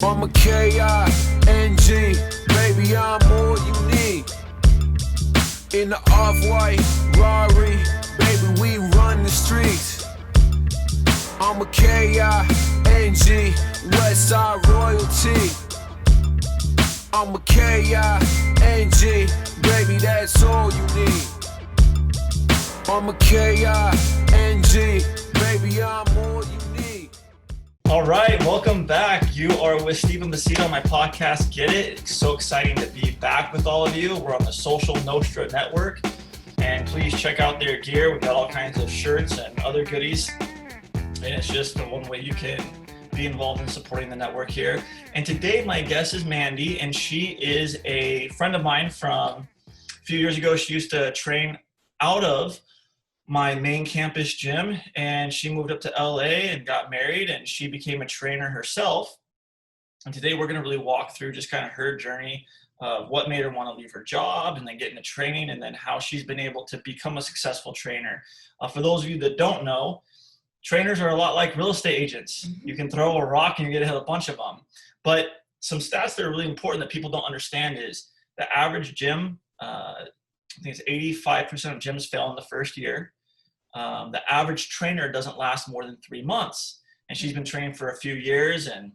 I'm a K-I-N-G, baby, I'm all you need. In the off-white Rari, baby, we run the streets. I'm a K-I-N-G, Westside royalty. I'm a K-I-N-G, baby, that's all you need. I'm a K-I-N-G, baby, I'm all you need. All right, welcome back. You are with Stephen Bassito on my podcast, Get It. It's so exciting to be back with all of you. We're on the social Nostra network, and please check out their gear. We've got all kinds of shirts and other goodies, and it's just the one way you can be involved in supporting the network here. And today my guest is Mandi, and she is a friend of mine from a few years ago. She used to train out of my main campus gym, and she moved up to LA and got married, and she became a trainer herself. And today we're going to really walk through just kind of her journey of what made her want to leave her job and then get into training, and then how she's been able to become a successful trainer. For those of you that don't know, trainers are a lot like real estate agents. You can throw a rock and you get to hit a bunch of them. But some stats that are really important that people don't understand is the average gym, I think it's 85% of gyms fail in the first year. The average trainer doesn't last more than 3 months, and she's been training for a few years, and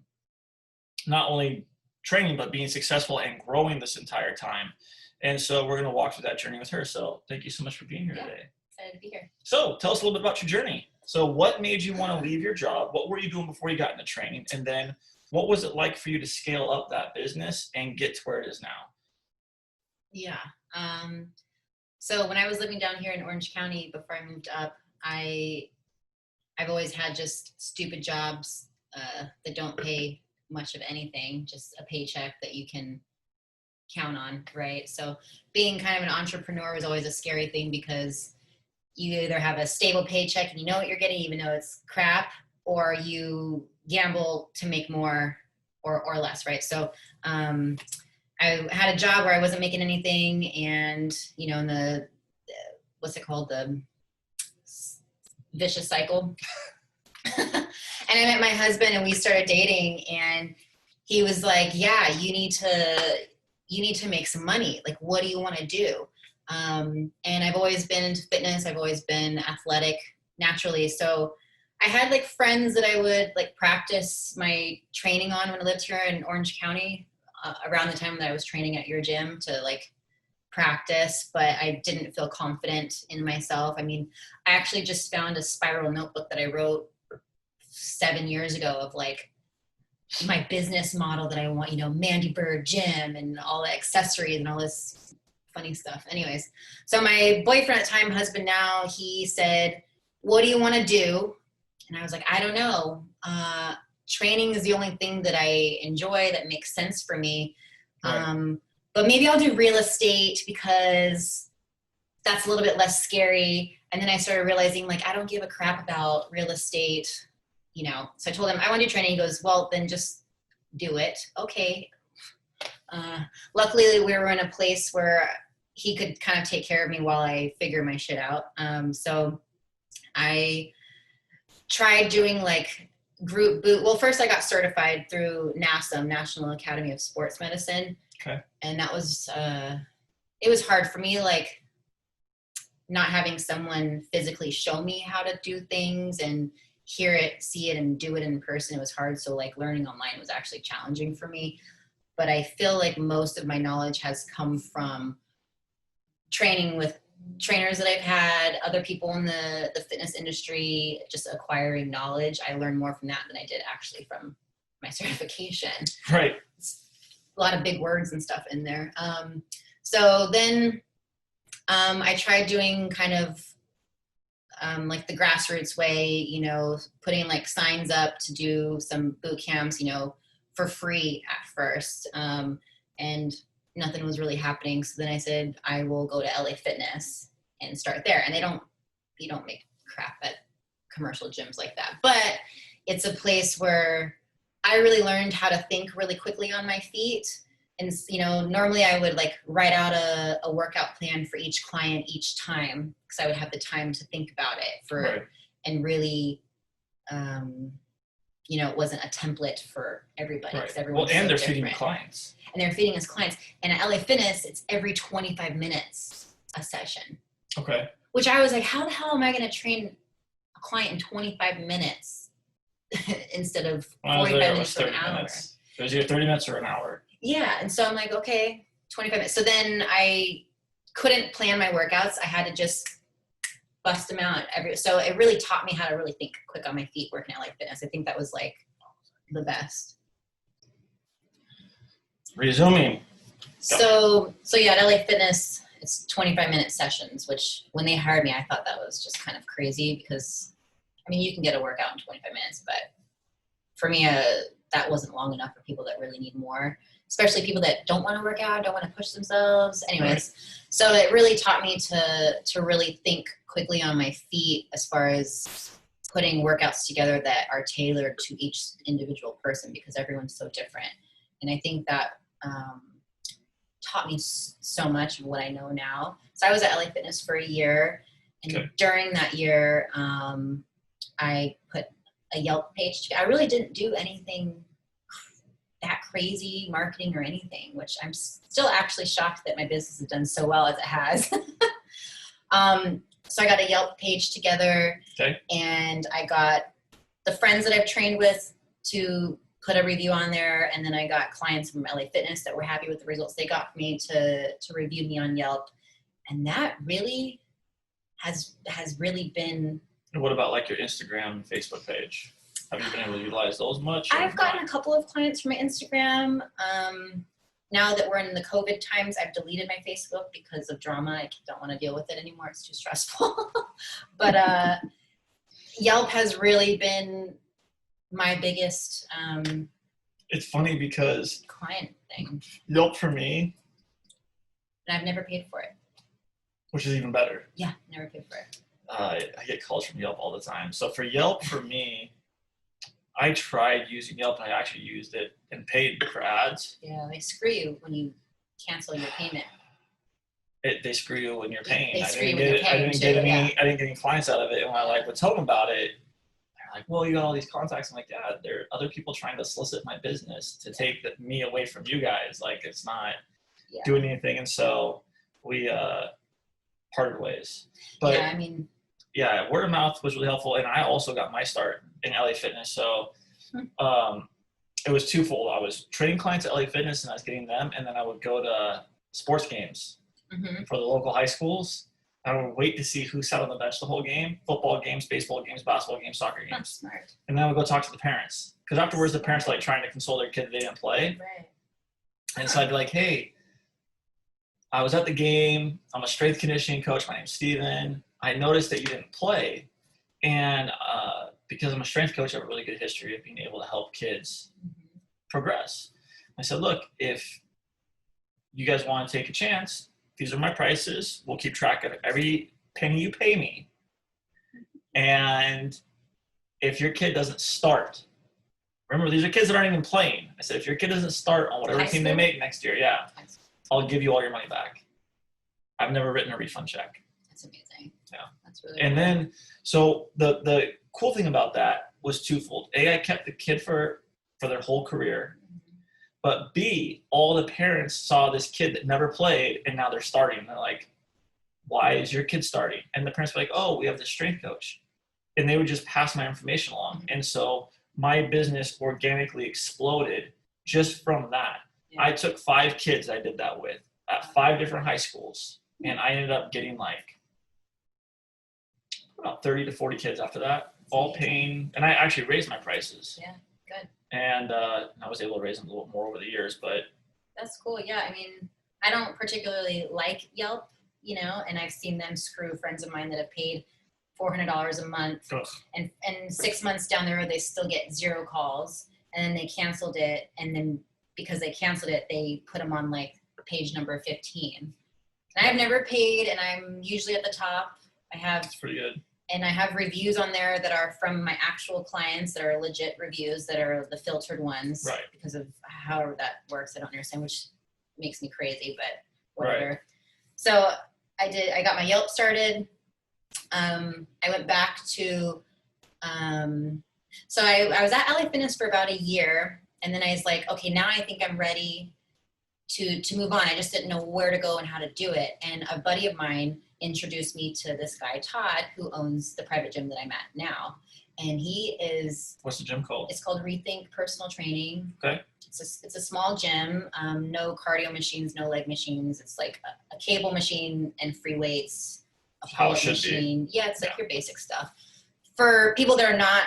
not only training but being successful and growing this entire time. And so we're going to walk through that journey with her. So thank you so much for being here today. Excited to be here. So tell us a little bit about your journey. So what made you want to leave your job? What were you doing before you got into training? And then what was it like for you to scale up that business and get to where it is now? Yeah. So when I was living down here in Orange County before I moved up, I've always had just stupid jobs that don't pay much of anything, just a paycheck that you can count on, right? So being kind of an entrepreneur was always a scary thing, because you either have a stable paycheck and you know what you're getting even though it's crap, or you gamble to make more or less, right? So I had a job where I wasn't making anything, and in the what's it called, the vicious cycle. And I met my husband and we started dating, and he was like, yeah, you need to make some money. Like, what do you want to do? And I've always been into fitness. I've always been athletic naturally. So I had like friends that I would like practice my training on when I lived here in Orange County, around the time that I was training at your gym, to like practice, but I didn't feel confident in myself. I mean, I actually just found a spiral notebook that I wrote 7 years ago of like my business model that I want, Mandi Bird Gym and all the accessories and all this funny stuff. Anyways, so my boyfriend at the time, husband now, he said, what do you want to do? And I was like, I don't know. Training is the only thing that I enjoy that makes sense for me. Right. But maybe I'll do real estate because that's a little bit less scary. And then I started realizing, like, I don't give a crap about real estate, So I told him I want to do training. He goes, well, then just do it. Okay. Luckily, we were in a place where he could kind of take care of me while I figure my shit out. So I tried doing like group boot. Well, first I got certified through NASM, National Academy of Sports Medicine. Okay. And that was, it was hard for me, like not having someone physically show me how to do things and hear it, see it, and do it in person. It was hard. So like learning online was actually challenging for me. But I feel like most of my knowledge has come from training with trainers that I've had, other people in the fitness industry, just acquiring knowledge. I learned more from that than I did actually from my certification. Right. It's a lot of big words and stuff in there. So then I tried doing kind of like the grassroots way, putting like signs up to do some boot camps, for free at first. And nothing was really happening. So then I said, I will go to LA Fitness and start there. And you don't make crap at commercial gyms like that, but it's a place where I really learned how to think really quickly on my feet. And, normally I would like write out a workout plan for each client each time, because I would have the time to think about it right. And really it wasn't a template for everybody. Right. Everyone's And so they're different. feeding clients. And they're feeding us clients. And at LA Fitness, it's every 25 minutes a session. Okay. Which I was like, how the hell am I going to train a client in 25 minutes instead of 45 minutes or an hour? Minutes. It was either 30 minutes or an hour. Yeah. And so I'm like, okay, 25 minutes. So then I couldn't plan my workouts. I had to just bust them out so it really taught me how to really think quick on my feet working at LA Fitness. I think that was like the best. Resuming. So yeah, at LA Fitness, it's 25-minute sessions, which when they hired me, I thought that was just kind of crazy because, I mean, you can get a workout in 25 minutes, but for me, that wasn't long enough for people that really need more, especially people that don't want to work out, don't want to push themselves. Anyways, right. So it really taught me to really think quickly on my feet as far as putting workouts together that are tailored to each individual person because everyone's so different. And I think that taught me so much of what I know now. So I was at LA Fitness for a year. And during that year, I put a Yelp page together. I really didn't do anything that crazy marketing or anything, which I'm still actually shocked that my business has done so well as it has. So I got a Yelp page together and I got the friends that I've trained with to put a review on there. And then I got clients from LA Fitness that were happy with the results they got from me to review me on Yelp. And that really has really been. And what about like your Instagram and Facebook page? Have you been able to utilize those much? I've gotten a couple of clients from my Instagram. Now that we're in the COVID times, I've deleted my Facebook because of drama. I don't want to deal with it anymore. It's too stressful. But Yelp has really been my biggest it's funny because client thing. Yelp for me. And I've never paid for it. Which is even better. Yeah, never paid for it. I get calls from Yelp all the time. So for Yelp, for me, I tried using Yelp and I actually used it and paid for ads. Yeah, they screw you when you cancel your payment. They screw you when you're paying. I didn't get any clients out of it. And when I would tell them about it, they're like, well, you got all these contacts. I'm like, yeah, there are other people trying to solicit my business to take me away from you guys. Like, it's not doing anything. And so we parted ways. But yeah, I mean, yeah, word of mouth was really helpful. And I also got my start in LA Fitness. So it was twofold. I was training clients at LA Fitness and I was getting them. And then I would go to sports games for the local high schools. I would wait to see who sat on the bench the whole game: football games, baseball games, basketball games, soccer games. That's smart. And then I would go talk to the parents. Because afterwards, the parents are like trying to console their kid that they didn't play. Right. And so I'd be like, hey, I was at the game. I'm a strength conditioning coach. My name's Steven. I noticed that you didn't play. And because I'm a strength coach, I have a really good history of being able to help kids progress. I said, look, if you guys want to take a chance, these are my prices. We'll keep track of every penny you pay me. And if your kid doesn't start, remember, these are kids that aren't even playing. I said, if your kid doesn't start on whatever team they make next year, I'll give you all your money back. I've never written a refund check. That's amazing. Yeah. That's really and cool. Then, so the cool thing about that was twofold. A, I kept the kid for their whole career. But B, all the parents saw this kid that never played and now they're starting. They're like, why is your kid starting? And the parents were like, oh, we have this strength coach. And they would just pass my information along. And so my business organically exploded just from that. Yeah. I took 5 kids I did that with at 5 different high schools. And I ended up getting like about 30 to 40 kids after that, all paying. And I actually raised my prices. Yeah, good. And I was able to raise them a little more over the years, but. That's cool. Yeah. I mean, I don't particularly like Yelp, and I've seen them screw friends of mine that have paid $400 a month. Ugh. And 6 months down the road, they still get 0 calls. And then they canceled it. And then because they canceled it, they put them on like page number 15. And I've never paid, and I'm usually at the top. That's pretty good. And I have reviews on there that are from my actual clients that are legit reviews that are the filtered ones. Right. Because of however that works. I don't understand, which makes me crazy, but whatever. Right. So I got my Yelp started. I went back to So I was at LA Fitness for about a year, and then I was like, okay, now I think I'm ready to move on. I just didn't know where to go and how to do it. And a buddy of mine introduced me to this guy, Todd, who owns the private gym that I'm at now. And he is... What's the gym called? It's called Rethink Personal Training. Okay. It's a small gym, no cardio machines, no leg machines. It's like a cable machine and free weights, a pull-up machine. Yeah, it's like your basic stuff. For people that are not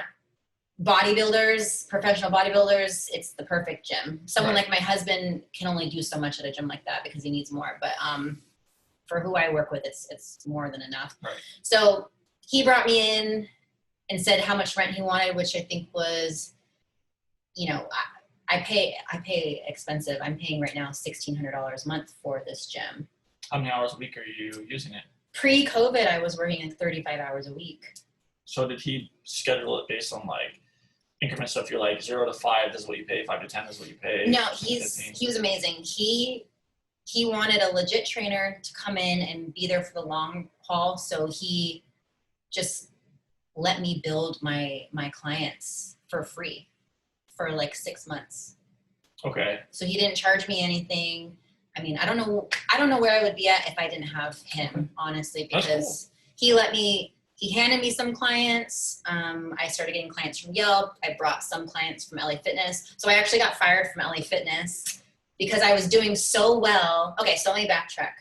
bodybuilders, professional bodybuilders, it's the perfect gym. Someone like my husband can only do so much at a gym like that because he needs more. But for who I work with, it's more than enough. Right. So he brought me in and said how much rent he wanted, which I think was, you know, I pay expensive. I'm paying right now $1,600 a month for this gym. How many hours a week are you using it? Pre-COVID, I was working like 35 hours a week. So did he schedule it based on like increments? So if you're like 0 to 5, this is what you pay. 5 to 10 is what you pay. No, he was amazing. He wanted a legit trainer to come in and be there for the long haul. So he just let me build my clients for free for like 6 months. Okay. So he didn't charge me anything. I mean, I don't know where I would be at if I didn't have him, honestly, because he handed me some clients. I started getting clients from Yelp. I brought some clients from LA Fitness. So I actually got fired from LA Fitness because I was doing so well. Okay, so let me backtrack.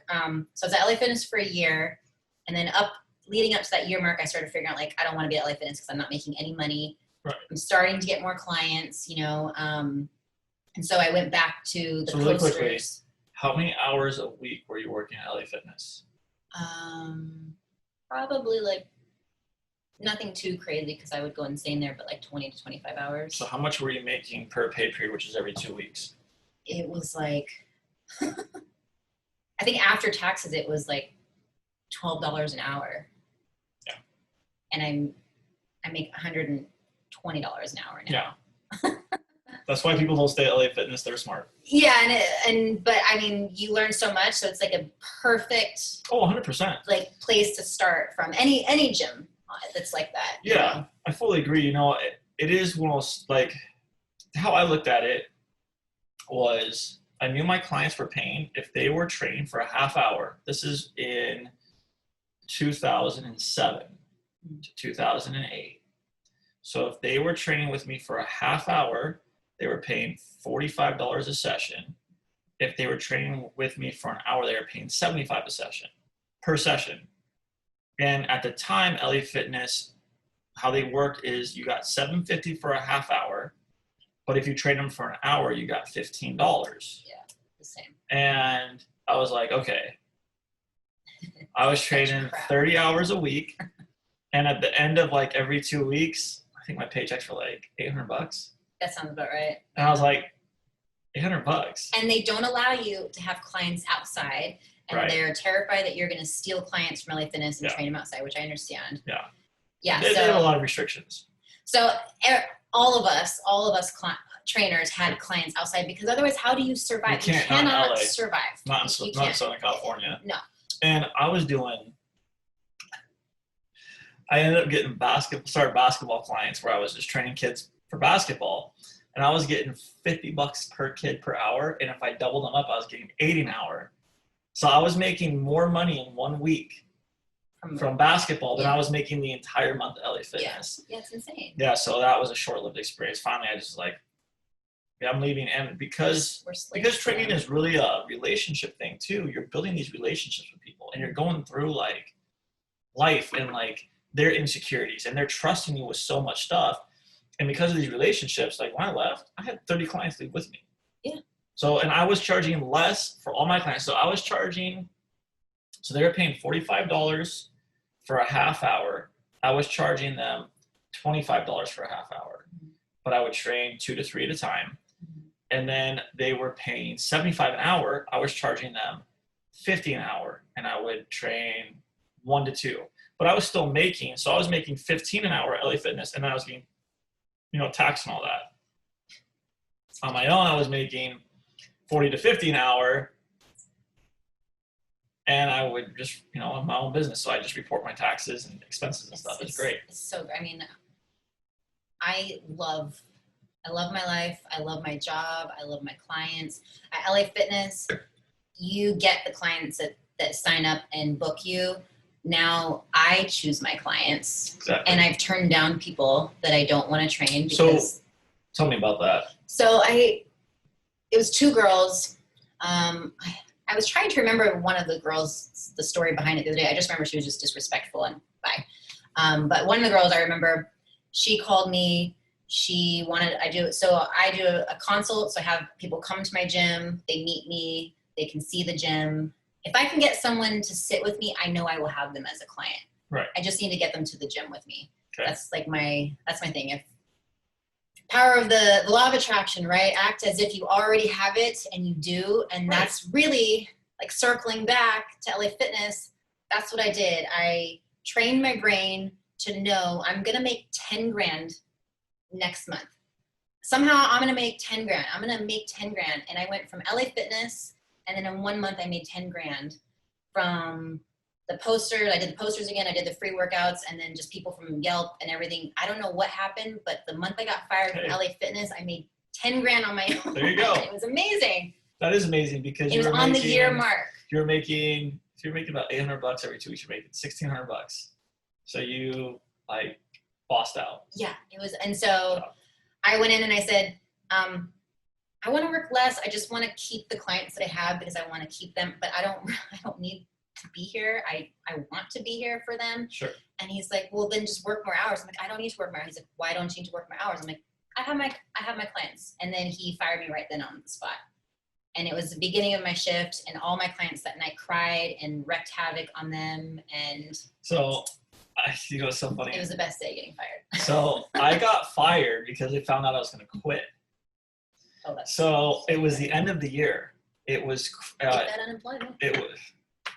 So I was at LA Fitness for a year, and then leading up to that year mark, I started figuring out, like, I don't want to be at LA Fitness because I'm not making any money. Right. I'm starting to get more clients, you know. And so I went back to the really posters. quickly, how many hours a week were you working at LA Fitness? Probably like nothing too crazy because I would go insane there, but like 20 to 25 hours. So how much were you making per pay period, which is every 2 weeks? It was like, I think after taxes, it was like $12 an hour. Yeah. And I make $120 an hour now. Yeah. That's why people don't stay at LA Fitness. They're smart. Yeah, but I mean, you learn so much, so it's like a perfect 100%. like place to start from. Any gym that's like that. Yeah, you know? I fully agree. You know, it is almost like how I looked at it was I knew my clients were paying if they were training for a half hour. This is in 2007 to 2008. So if they were training with me for a half hour, they were paying $45 a session. If they were training with me for an hour, they were paying $75 per session. And at the time, LA Fitness, how they worked is you got $750 for a half hour, but if you train them for an hour, you got $15. Yeah, the same. And I was like, okay. I was training 30 hours a week, and at the end of like every 2 weeks, I think my paychecks were like $800. That sounds about right. And I was like, $800. And they don't allow you to have clients outside, and they're terrified that you're going to steal clients from LA Fitness and train them outside, which I understand. Yeah. Yeah. They have a lot of restrictions. So all of us trainers had clients outside because otherwise, how do you survive? You cannot survive. Not in Southern California. No. And I ended up getting basketball clients where I was just training kids for basketball, and I was getting $50 per kid per hour, and if I doubled them up, I was getting $80 an hour. So I was making more money in 1 week from basketball than I was making the entire month at LA Fitness. Yeah, it's insane. Yeah, so that was a short-lived experience. Finally, I just was like, yeah, I'm leaving, and because training is really a relationship thing too. You're building these relationships with people, and you're going through like life and like their insecurities, and they're trusting you with so much stuff. And because of these relationships, like when I left, I had 30 clients leave with me. Yeah. So, and I was charging less for all my clients. So I was charging, so they were paying $45 for a half hour. I was charging them $25 for a half hour, but I would train 2 to 3 at a time. And then they were paying $75 an hour. I was charging them $50 an hour, and I would train 1 to 2. But I was still making, so I was making $15 an hour at LA Fitness, and then I was getting, tax and all that. On my own, I was making $40 to $50 an hour, and I would just, have my own business. So I just report my taxes and expenses and stuff. It's great. So, I mean, I love my life. I love my job. I love my clients. At LA Fitness, you get the clients that sign up and book you. Now I choose my clients. Exactly. And I've turned down people that I don't want to train because. So tell me about that. So it was 2 girls. I was trying to remember one of the girls, the story behind it the other day. I just remember she was just disrespectful and bye. But one of the girls I remember, she called me. I do a consult. So I have people come to my gym. They meet me. They can see the gym. If I can get someone to sit with me, I know I will have them as a client. Right. I just need to get them to the gym with me. Okay. That's my thing. If power of the law of attraction, right? Act as if you already have it, and you do. And right. That's really like circling back to LA Fitness. That's what I did. I trained my brain to know I'm going to make 10 grand next month. Somehow I'm going to make 10 grand. I'm going to make 10 grand. And I went from LA Fitness, and then in 1 month I made 10 grand from the posters. I did the posters again. I did the free workouts, and then just people from Yelp and everything. I don't know what happened, but the month I got fired from LA Fitness, I made 10 grand on my own. There you go. It was amazing. That is amazing because it was on the year mark. If you're making about $800 every 2 weeks, you're making $1,600. So you like bossed out. Yeah, it was. And so I went in and I said, I want to work less. I just want to keep the clients that I have because I want to keep them, but I don't need to be here. I want to be here for them. Sure. And he's like, well, then just work more hours. I'm like, I don't need to work more hours. He's like, why don't you need to work more hours? I'm like, I have my clients. And then he fired me right then on the spot. And it was the beginning of my shift, and all my clients that night cried and wreaked havoc on them. And so, it's so funny. It was the best day getting fired. So I got fired because they found out I was going to quit. Oh, that's so it was the end of the year. It was get that unemployment. It was.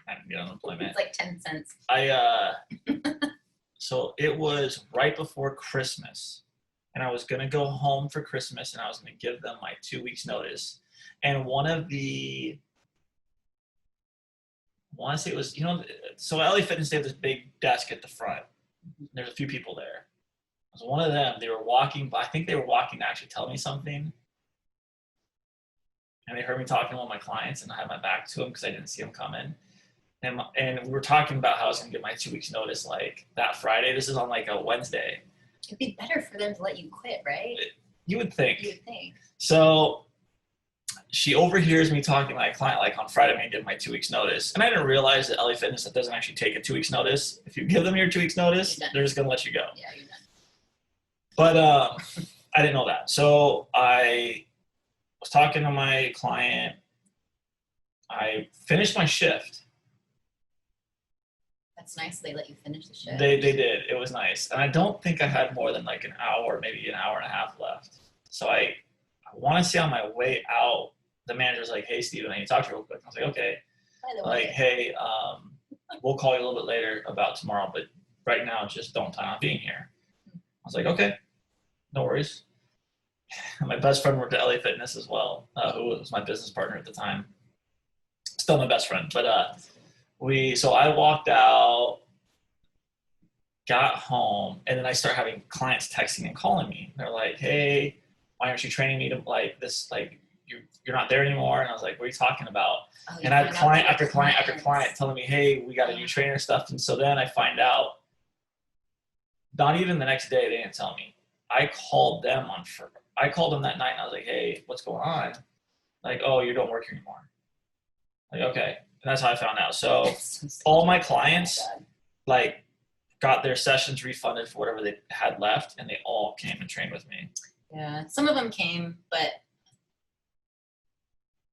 I didn't get unemployment. It's like 10 cents. So it was right before Christmas, and I was going to go home for Christmas, and I was going to give them my 2 weeks notice. And one of the, I want to say it was, so LA Fitness, they have this big desk at the front. There's a few people there. It was one of them. They were walking by. I think they were walking to actually tell me something. And they heard me talking to one of my clients, and I had my back to them because I didn't see them coming. And we were talking about how I was going to get my 2 weeks notice like that Friday. This is on like a Wednesday. It'd be better for them to let you quit, right? You would think. You would think. So she overhears me talking to my client like on Friday when I give my 2 weeks notice. And I didn't realize that LA Fitness, that doesn't actually take a 2 weeks notice. If you give them your 2 weeks notice, they're just going to let you go. Yeah, you're done. But I didn't know that. So I was talking to my client. I finished my shift. That's nice. They let you finish the shift. They did. It was nice. And I don't think I had more than like an hour, maybe an hour and a half left. So I want to say on my way out, the manager's like, hey, Steven, I need to talk to you real quick. I was like, okay. Like, hey, we'll call you a little bit later about tomorrow, but right now just don't plan on being here. I was like, okay, no worries. My best friend worked at LA Fitness as well, who was my business partner at the time. Still my best friend, but so I walked out, got home, and then I start having clients texting and calling me. They're like, hey, why aren't you training me to like this, like you're not there anymore? And I was like, what are you talking about? Oh, and I had client after client after client telling me, hey, we got a new trainer stuff. And so then I find out, not even the next day, they didn't tell me. I called them that night and I was like, hey, what's going on? Like, oh, you don't work here anymore. Like, okay. And that's how I found out. So all my clients like got their sessions refunded for whatever they had left, and they all came and trained with me. Yeah, some of them came, but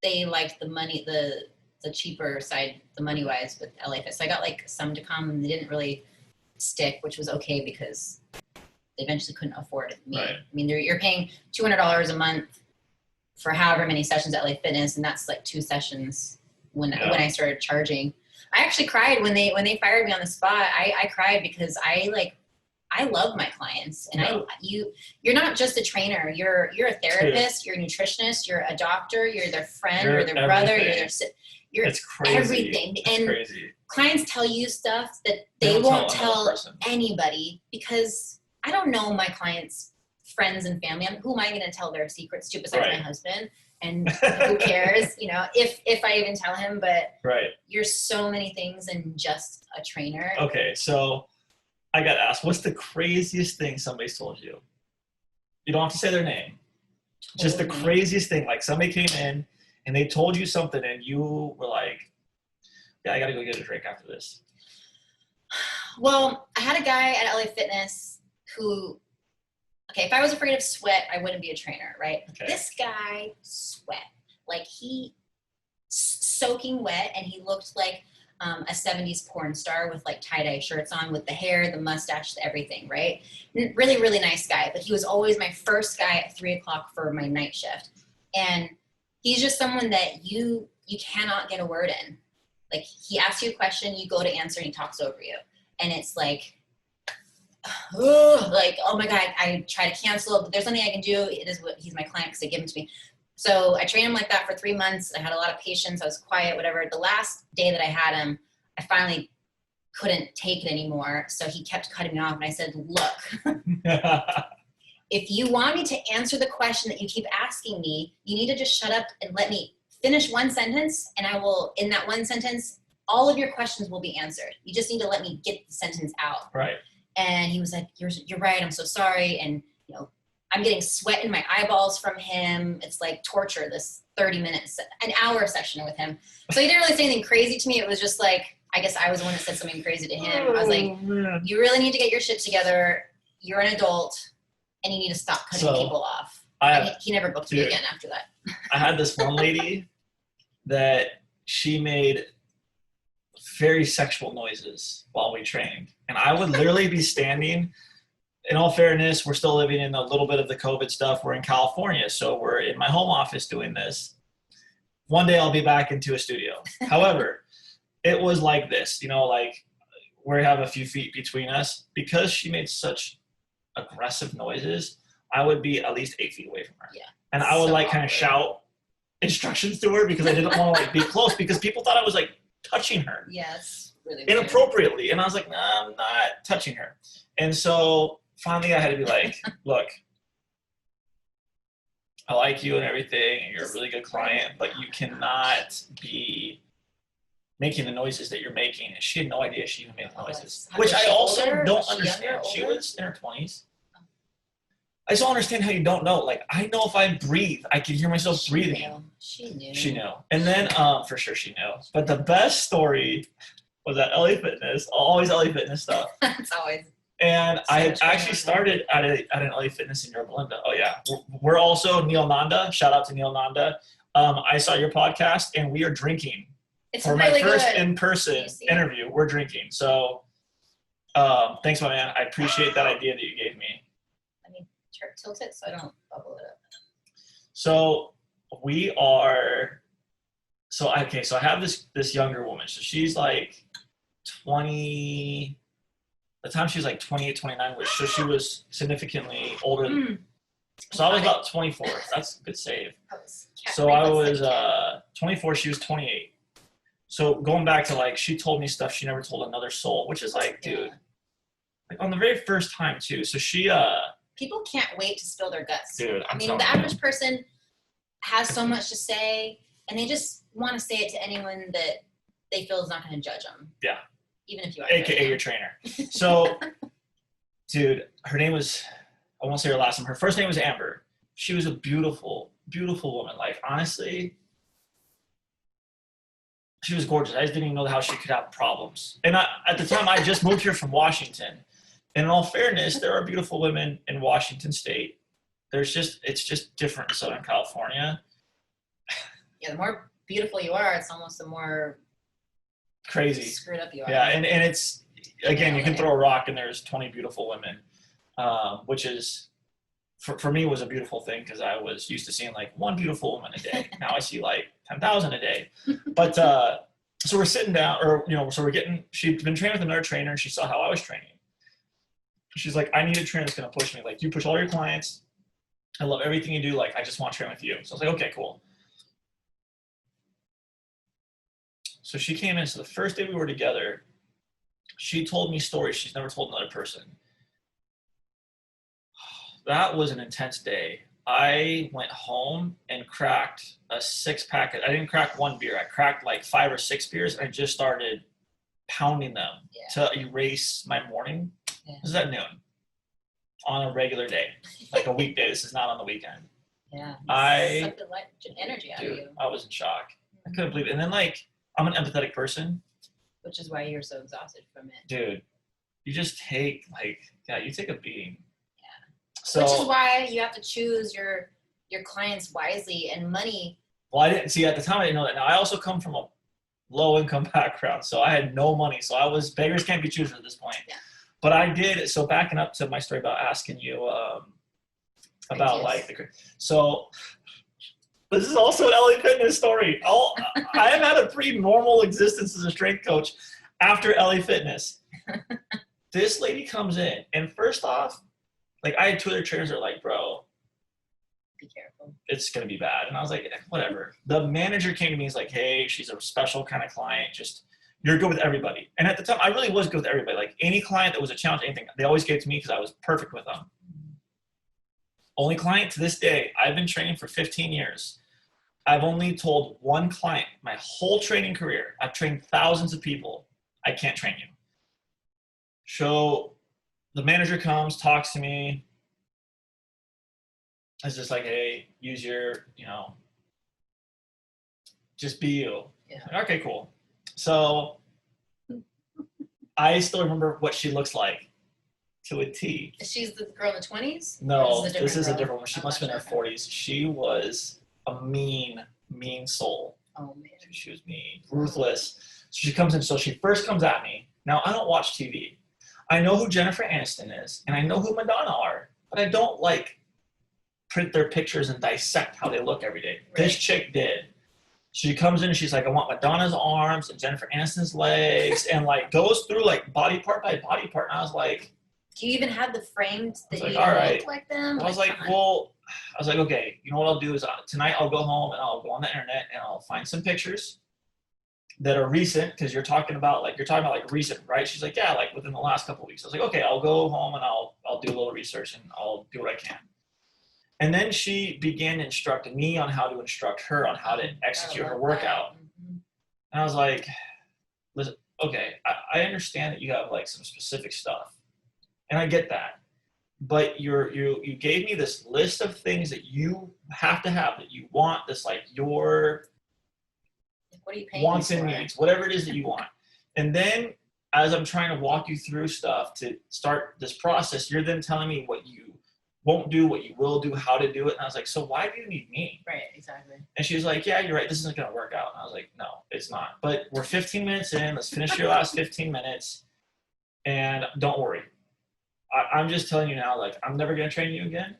they liked the money, the cheaper side, the money wise with LA Fit. So I got like some to come, and they didn't really stick, which was okay because they eventually couldn't afford me. Right. I mean, you're paying $200 a month for however many sessions at LA Fitness, and that's like 2 sessions when I started charging. I actually cried when they fired me on the spot. I cried because I love my clients, and you're not just a trainer. You're a therapist. You're a nutritionist. You're a doctor. You're their friend. You're their brother. You're it's crazy. Everything. It's and crazy. Clients tell you stuff that they won't tell anybody, because I don't know my clients' friends and family. Who am I going to tell their secrets to besides Right. my husband? And who cares, you know, if I even tell him, but Right. you're so many things and just a trainer. Okay, so I got to ask, what's the craziest thing somebody's told you? You don't have to say their name. Just the Told me. craziest thing, like somebody came in and they told you something and you were like, yeah, I got to go get a drink after this. Well, I had a guy at LA Fitness who, okay, if I was afraid of sweat, I wouldn't be a trainer, right? Okay. This guy sweat. Like he soaking wet, and he looked like a 70s porn star with like tie-dye shirts on, with the hair, the mustache, everything, right? Really, really nice guy. But he was always my first guy at 3 o'clock for my night shift. And he's just someone that you cannot get a word in. Like he asks you a question, you go to answer, and he talks over you. And it's like, oh my God, I try to cancel it, but there's nothing I can do. It is what he's my client because they give him to me. So I trained him like that for 3 months. I had a lot of patience. I was quiet, whatever. The last day that I had him, I finally couldn't take it anymore. So he kept cutting me off. And I said, look, if you want me to answer the question that you keep asking me, you need to just shut up and let me finish one sentence. And I will, in that one sentence, all of your questions will be answered. You just need to let me get the sentence out. Right. And he was like, you're right. I'm so sorry. And, you know, I'm getting sweat in my eyeballs from him. It's like torture, this 30 minutes, an hour session with him. So he didn't really say anything crazy to me. It was just like, I guess I was the one that said something crazy to him. I was like, you really need to get your shit together. You're an adult and you need to stop cutting people off. He never booked me again after that. I had this one lady that she made very sexual noises while we trained. And I would literally be standing. In all fairness, we're still living in a little bit of the COVID stuff. We're in California, so we're in my home office doing this. One day I'll be back into a studio. However, it was like this, you know, like we have a few feet between us. Because she made such aggressive noises, I would be at least 8 feet away from her. Yeah. And I would kind of shout instructions to her because I didn't want to like be close because people thought I was like touching her. Yes. Really Inappropriately. Weird. And I was like, nah, I'm not touching her. And so finally I had to be like, look, I like you and everything, and you're a really good client, but you cannot be making the noises that you're making. And she had no idea she even made noises, which I also don't understand. She was in her 20s. I just don't understand how you don't know. Like, I know if I breathe, I can hear myself breathing. She knew. She knew. And then, for sure she knew. But the best story was at LA Fitness, always LA Fitness stuff. It's always. And I had actually started at an LA Fitness in Yorba Linda. Oh yeah. We're also Neil Nanda. Shout out to Neil Nanda. I saw your podcast and we are drinking. It's for really my first good. in-person interview. We're drinking. So thanks, my man. I appreciate that idea that you gave me. I mean, tilt it so I don't bubble it up. So we are, so I have this younger woman. So she's like 20, the time she was like 28, 29, so she was significantly older than, so I was about 24. That's a good save. So I was 24, she was 28. So going back to like, she told me stuff she never told another soul, which is like, dude, like on the very first time too. So she, people can't wait to spill their guts. Dude, I mean, the average person has so much to say, and they just want to say it to anyone that they feel is not going to judge them. Yeah. Even if you are. AKA your trainer. So, dude, her name was, I won't say her last name. Her first name was Amber. She was a beautiful, beautiful woman. Like, honestly, she was gorgeous. I just didn't even know how she could have problems. And at the time, I just moved here from Washington. And in all fairness, there are beautiful women in Washington State. It's just different in Southern California. Yeah, the more beautiful you are, it's almost the more crazy screwed up you are. Yeah, and it's, again, you can throw a rock and there's 20 beautiful women, which is, for me, was a beautiful thing because I was used to seeing like one beautiful woman a day. Now I see like 10,000 a day. But so we're sitting down, she'd been training with another trainer and she saw how I was training. She's like, I need a trainer that's going to push me. Like, you push all your clients. I love everything you do. Like, I just want to train with you. So I was like, okay, cool. So she came in. So the first day we were together, she told me stories she's never told another person. that was an intense day. I went home and cracked a 6-pack. I didn't crack one beer. I cracked like 5 or 6 beers. And I just started pounding them to erase my morning. This is at noon on a regular day, like a weekday. This is not on the weekend. Yeah. I sucked the energy out of you. I was in shock. I couldn't believe it. And then like, I'm an empathetic person. Which is why you're so exhausted from it. Dude, you just take you take a beating. So, which is why you have to choose your clients wisely and money. Well, I didn't see at the time. I didn't know that. Now I also come from a low income background, so I had no money. So I was beggars can't be choosers at this point. Yeah. But I did. So backing up to my story about asking you about like so. This is also an LA Fitness story. I have had a pretty normal existence as a strength coach after LA Fitness. This lady comes in, and first off, like I had 2 other trainers that are like, bro, be careful. It's going to be bad. And I was like, whatever. The manager came to me, he's like, hey, she's a special kind of client. Just, you're good with everybody. And at the time, I really was good with everybody. Like any client that was a challenge, anything, they always gave it to me because I was perfect with them. Only client to this day, I've been training for 15 years. I've only told one client my whole training career. I've trained thousands of people. I can't train you. So the manager comes, talks to me. It's just like, hey, use your, just be you. Yeah. Like, okay, cool. So I still remember what she looks like to a T. She's the girl in the 20s? No, this is a different one. She must have been in her 40s. She was a mean soul. Oh, man. She was mean, ruthless. So she comes in. So she first comes at me. Now, I don't watch TV. I know who Jennifer Aniston is, and I know who Madonna are, but I don't print their pictures and dissect how they look every day. Right. This chick did. She comes in and she's like, I want Madonna's arms and Jennifer Aniston's legs, and goes through part by body part. And I was like, do you even have the frames that you look like them? I was like, okay, you know what I'll do is tonight I'll go home and I'll go on the internet and I'll find some pictures that are recent, because you're talking about recent, right? She's like, yeah, within the last couple of weeks. I was like, okay, I'll go home and I'll do a little research and I'll do what I can. And then she began instructing me on how to instruct her on how to execute her workout. Mm-hmm. And I was like, listen, okay, I understand that you have some specific stuff, and I get that. But you gave me this list of things that you have to have, that you want, this your what are you paying wants and needs, whatever it is that you want. And then as I'm trying to walk you through stuff to start this process, you're then telling me what you won't do, what you will do, how to do it. And I was like, so why do you need me? Right, exactly. And she was like, yeah, you're right. This isn't going to work out. And I was like, no, it's not. But we're 15 minutes in. Let's finish your last 15 minutes. And don't worry. I'm just telling you now, I'm never going to train you again.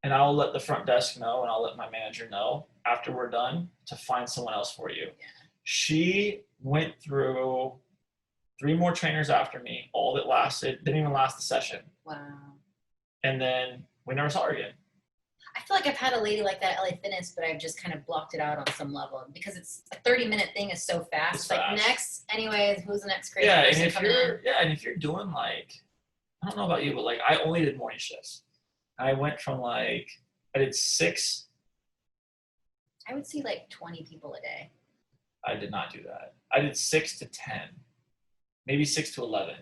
And I'll let the front desk know, and I'll let my manager know after we're done to find someone else for you. Yeah. She went through 3 more trainers after me. All that lasted, didn't even last the session. Wow. And then we never saw her again. I feel like I've had a lady like that at LA Fitness, but I've just kind of blocked it out on some level because it's a 30-minute thing is so fast. It's fast. Next, anyways, who's the next crazy person and if you're doing I don't know about you, but I only did morning shifts. I went from I did 6. I would see 20 people a day. I did not do that. I did 6 to 10, maybe 6 to 11.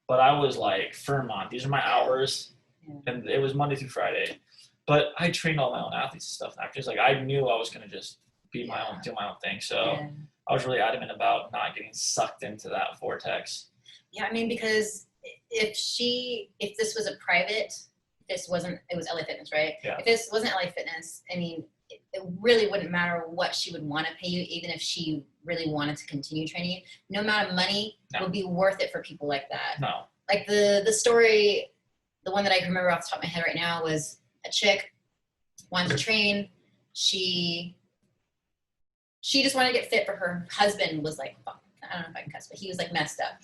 But I was firm on, these are my hours. Yeah. And it was Monday through Friday. But I trained all my own athletes and stuff. And just I knew I was going to just be my own, do my own thing. So I was really adamant about not getting sucked into that vortex. Yeah, I mean, because if this was a private, it was LA Fitness, right? Yeah. If this wasn't LA Fitness, I mean, it really wouldn't matter what she would want to pay you, even if she really wanted to continue training. No amount of money would be worth it for people like that. No. The story, the one that I can remember off the top of my head right now was a chick wanted to train. She just wanted to get fit, but her husband was I don't know if I can cuss, but he was messed up.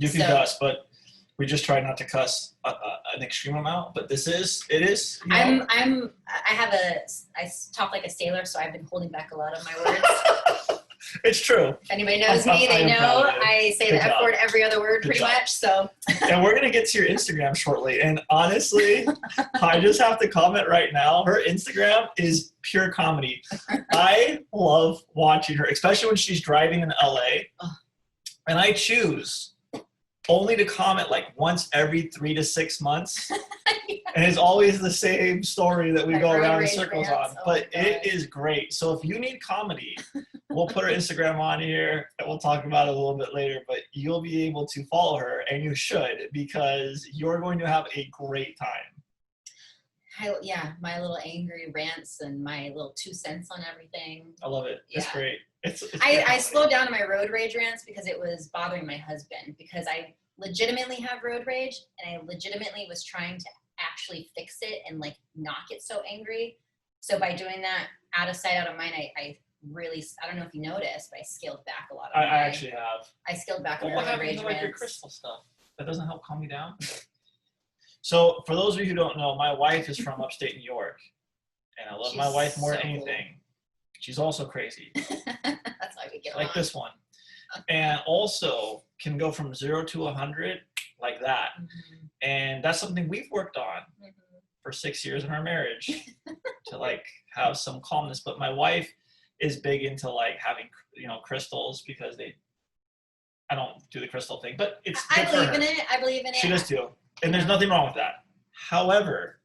You can cuss, but we just try not to cuss an extreme amount. But it is. I talk like a sailor, so I've been holding back a lot of my words. It's true. If anybody knows me, they know I say Good the F job. word every other word Good pretty job. much. So And we're going to get to your Instagram shortly. And honestly, I just have to comment right now. Her Instagram is pure comedy. I love watching her, especially when she's driving in LA. And I choose only to comment like once every 3 to 6 months. And it's always the same story that we go around in circles on. But it is great. So if you need comedy, we'll put her Instagram on here and we'll talk about it a little bit later. But you'll be able to follow her, and you should, because you're going to have a great time. My little angry rants and my little 2 cents on everything. I love it. It's great. It's I slowed down on my road rage rants because it was bothering my husband, because I legitimately have road rage, and I legitimately was trying to actually fix it and like not get so angry. So by doing that, out of sight, out of mind, I really, I don't know if you noticed, but I scaled back a lot of I actually have. I scaled back on What my happened rage to like rants. your crystal stuff? That doesn't help calm you down? So for those of you who don't know, my wife is from upstate New York, and I love my wife more than anything. Cool. She's also crazy. That's why we get like along. This one. And also can go from 0 to 100 like that. Mm-hmm. And that's something we've worked on for 6 years in our marriage to like have some calmness. But my wife is big into like having, crystals, because I don't do the crystal thing, but it's good for her. I believe in it. She does too. And there's nothing wrong with that. However,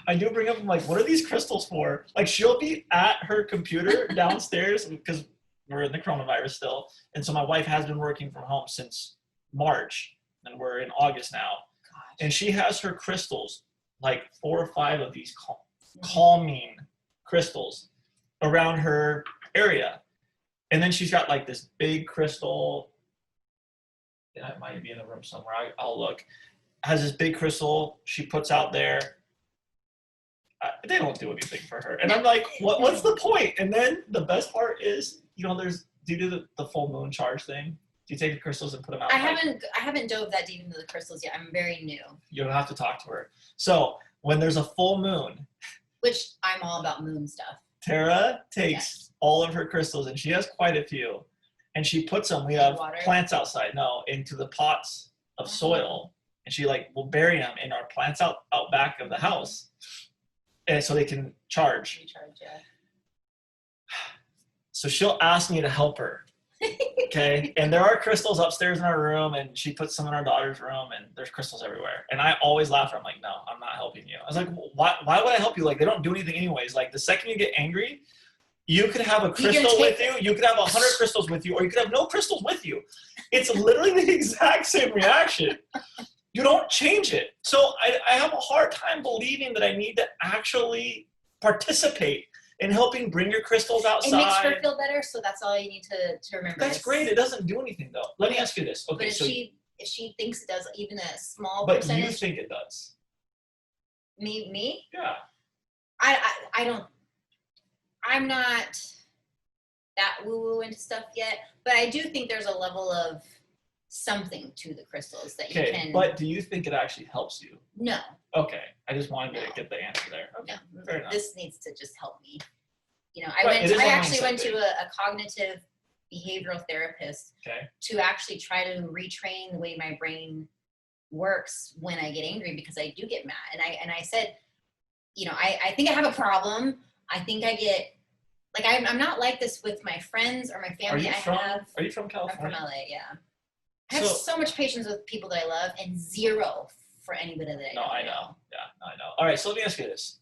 I do bring up, I'm like, what are these crystals for? Like, she'll be at her computer downstairs, because we're in the coronavirus still. And so my wife has been working from home since March, and we're in August now. Gosh. And she has her crystals, like 4 or 5 of these calming crystals around her area. And then she's got like this big crystal. Yeah, it might be in the room somewhere. I'll look. Has this big crystal she puts out there. They don't do anything for her. And I'm like, what's the point? And then the best part is, do you do the full moon charge thing? Do you take the crystals and put them out? I haven't dove that deep into the crystals yet. I'm very new. You'll have to talk to her. So when there's a full moon, which I'm all about moon stuff. Tara takes all of her crystals, and she has quite a few, and she puts them. We have plants outside. No, into the pots of soil, and she will bury them in our plants out back of the house, and so they can charge. Recharge, yeah. So she'll ask me to help her. Okay. And there are crystals upstairs in our room, and she puts some in our daughter's room, and there's crystals everywhere. And I always laugh at her. I'm like, no, I'm not helping you. I was like, why would I help you? Like, they don't do anything anyways. Like, the second you get angry, you could have a crystal with you. You could have 100 crystals with you, or you could have no crystals with you. It's literally the exact same reaction. You don't change it. So I have a hard time believing that I need to actually participate in helping bring your crystals outside. It makes her feel better, so that's all you need to remember. That's great. It doesn't do anything, though. Let me ask you this. Okay, but if she thinks it does, even a small but percentage. But you think it does. Me? Yeah. I don't. I'm not that woo-woo into stuff yet, but I do think there's a level of something to the crystals that you can. But do you think it actually helps you? No. Okay. I just wanted to get the answer there. Okay. No. Fair enough. This needs to just help me. I actually went to a cognitive behavioral therapist to actually try to retrain the way my brain works when I get angry, because I do get mad. And I said, I think I have a problem. I think I get, I'm not like this with my friends or my family. Are you from California? I'm from LA, yeah. I have so much patience with people that I love, and zero for anybody that I don't. I know. Yeah, I know. All right, so let me ask you this.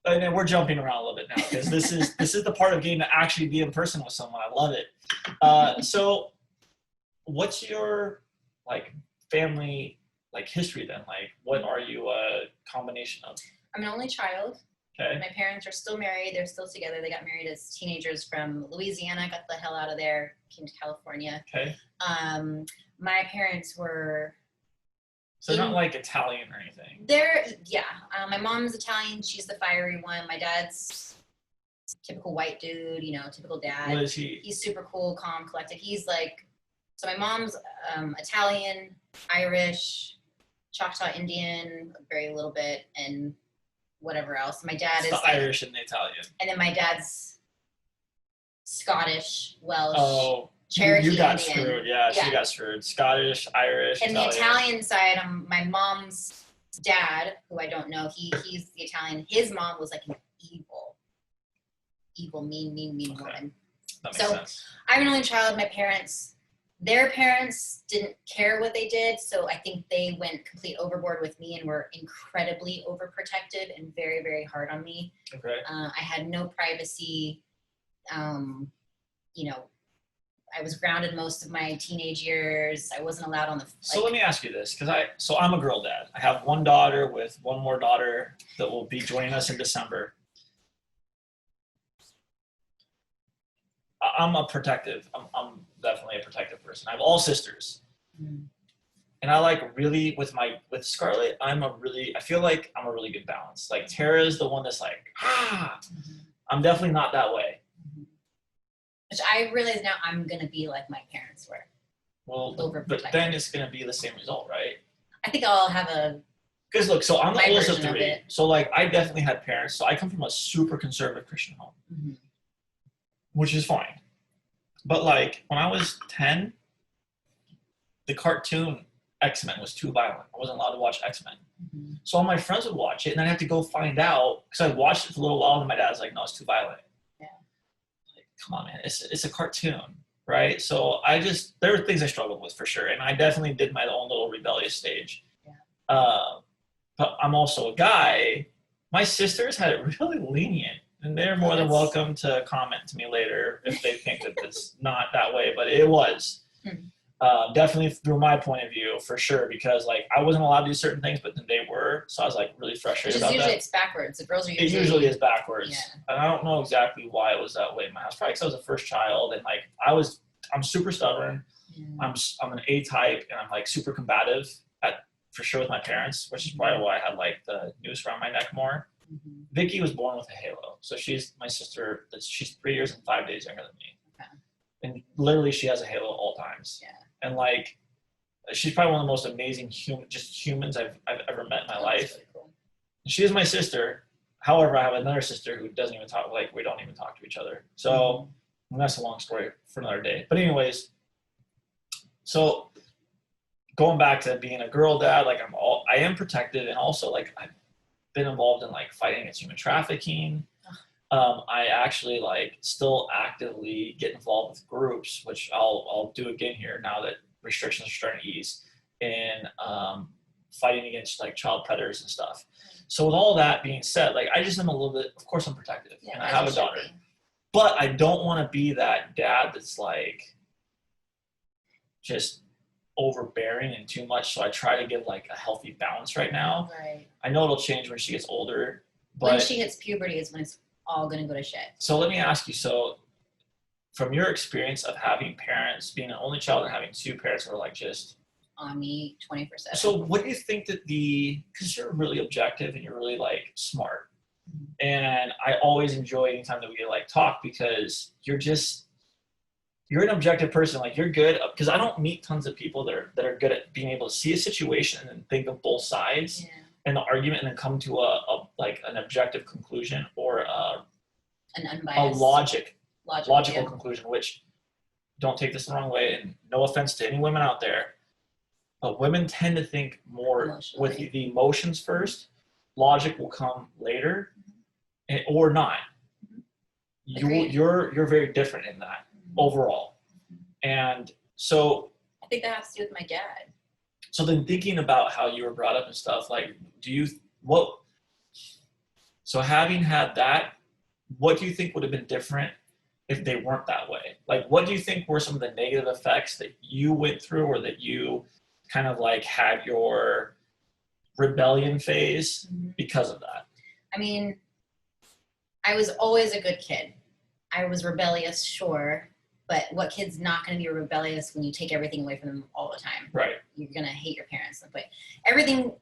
And then we're jumping around a little bit now, because this is the part of getting to actually be in person with someone. I love it. So what's your family history then? What are you a combination of? I'm an only child. Okay. My parents are still married. They're still together. They got married as teenagers from Louisiana, got the hell out of there, came to California. Okay. My parents were... So not Italian or anything? My mom's Italian. She's the fiery one. My dad's typical white dude, typical dad. What is he? He's super cool, calm, collected. He's so my mom's Italian, Irish, Choctaw Indian, very little bit, and whatever else. My dad is the Irish and the Italian. And then my dad's Scottish, Welsh, Oh, Cherokee you got Indian. screwed. Yeah, she got screwed. Scottish, Irish, And the Italian side, my mom's dad, who I don't know, he's the Italian. His mom was like an evil, mean woman. That makes sense. I'm an only child. Their parents didn't care what they did, so I think they went complete overboard with me and were incredibly overprotective and very, very hard on me. Okay. I had no privacy. You know, I was grounded most of my teenage years. I wasn't allowed on the. So let me ask you this, because I'm a girl dad. I have one daughter with one more daughter that will be joining us in December. I'm definitely a protective person. I have all sisters. Mm. And I like really, with Scarlett, I feel like I'm a really good balance. Like Tara is the one that's like, I'm definitely not that way. Which I realize now I'm going to be like my parents were. Well, but then it's going to be the same result, right? I think I'll have because look, so I'm the oldest of version of 3. it. So like I definitely had parents. So I come from a super conservative Christian home, which is fine. But like when I was 10, the cartoon X-Men was too violent. I wasn't allowed to watch X-Men. So all my friends would watch it and I'd have to go find out, because I watched it for a little while and my dad's like, no, it's too violent. Yeah. Like, come on, man, it's a cartoon, right? So there were things I struggled with for sure. And I definitely did my own little rebellious stage. Yeah. But I'm also a guy. My sisters had it really lenient. And they're more than welcome to comment to me later if they think that it's not that way, but it was. Definitely through my point of view, for sure, because like I wasn't allowed to do certain things, but then they were, so I was like really frustrated about that. Usually it's backwards. The girls are It usually is backwards. Yeah. And I don't know exactly why it was that way in my house. Probably because I was a first child, and like I'm super stubborn. Yeah. I'm an A type, and I'm like super combative for sure with my parents, which is probably why I had like the noose around my neck more. Vicky was born with a halo, so she's my sister. She's 3 years and 5 days younger than me, and literally she has a halo at all times. Yeah. And like, she's probably one of the most amazing humans I've ever met in my life. Really cool. She is my sister. However, I have another sister who doesn't even talk. Like, we don't even talk to each other. So that's a long story for another day. But anyways, so going back to being a girl dad, like I am protective, and also like I've been involved in like fighting against human trafficking. I actually like still actively get involved with groups, which I'll do again here now that restrictions are starting to ease, in fighting against like child predators and stuff. So with all that being said, like I just am a little bit, of course I'm protective, and I have a daughter, but I don't want to be that dad that's like just overbearing and too much. So I try to give like a healthy balance right now. Right. I know it'll change when she gets older, but when she hits puberty is when it's all going to go to shit. So let me ask you, so from your experience of having parents, being an only child and having 2 parents who are like just on me 24/7. So what do you think that because you're really objective and you're really like smart, and I always enjoy anytime that we get like talk, because you're an objective person. Like you're good, because I don't meet tons of people that are good at being able to see a situation and think of both sides. Yeah. And the argument, and then come to an objective conclusion, or an unbiased, logical conclusion. Which, don't take this the wrong way, and no offense to any women out there, but women tend to think more with the emotions first. Logic will come later, or not. You're very different in that overall, and so I think that has to do with my dad. So then, thinking about how you were brought up and stuff, like, so having had that, what do you think would have been different if they weren't that way? Like, what do you think were some of the negative effects that you went through, or that you kind of like had your rebellion phase because of that? I mean, I was always a good kid. I was rebellious, sure. But what kid's not going to be rebellious when you take everything away from them all the time? Right. You're going to hate your parents. But everything.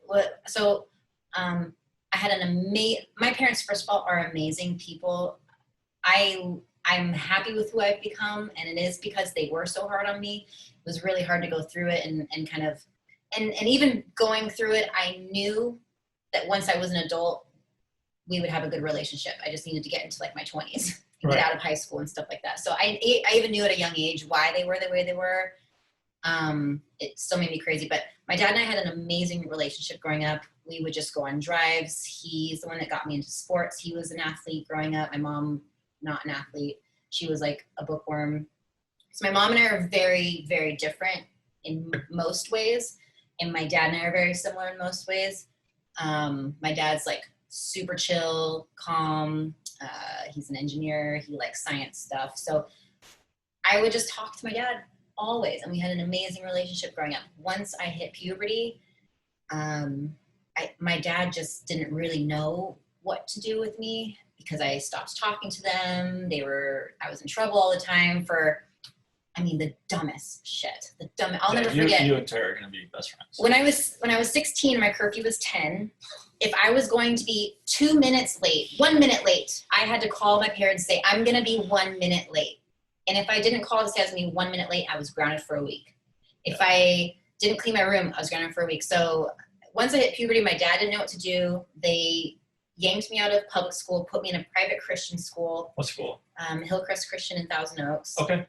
So I had my parents, first of all, are amazing people. I'm happy with who I've become, and it is because they were so hard on me. It was really hard to go through it, and kind of, and even going through it, I knew that once I was an adult, we would have a good relationship. I just needed to get into like my 20s. get Right. out of high school and stuff like that. So I even knew at a young age why they were the way they were. It still made me crazy, but my dad and I had an amazing relationship growing up. We would just go on drives. He's the one that got me into sports. He was an athlete growing up. My mom, not an athlete. She was like a bookworm. So my mom and I are very, very different in most ways. And my dad and I are very similar in most ways. My dad's like super chill, calm. He's an engineer. He likes science stuff. So I would just talk to my dad always. And we had an amazing relationship growing up. Once I hit puberty, my dad just didn't really know what to do with me because I stopped talking to them. I was in trouble all the time for, the dumbest shit. I'll never forget. You and Tara are going to be best friends. When I was 16, my curfew was 10. If I was going to be 2 minutes late, 1 minute late, I had to call my parents and say, I'm going to be 1 minute late. And if I didn't call to say I was going to be 1 minute late, I was grounded for a week. If I didn't clean my room, I was grounded for a week. So once I hit puberty, my dad didn't know what to do. They yanked me out of public school, put me in a private Christian school. What school? Hillcrest Christian in Thousand Oaks. Okay.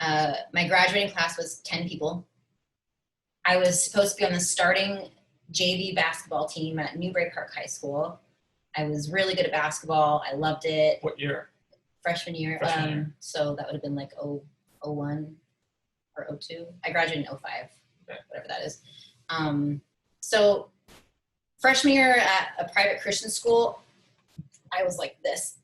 My graduating class was 10 people. I was supposed to be on the starting JV basketball team at Newbury Park High School. I was really good at basketball. I loved it. What year? Freshman year. So that would have been like 01 or 02. I graduated in 05, whatever that is. So freshman year at a private Christian school, I was like this,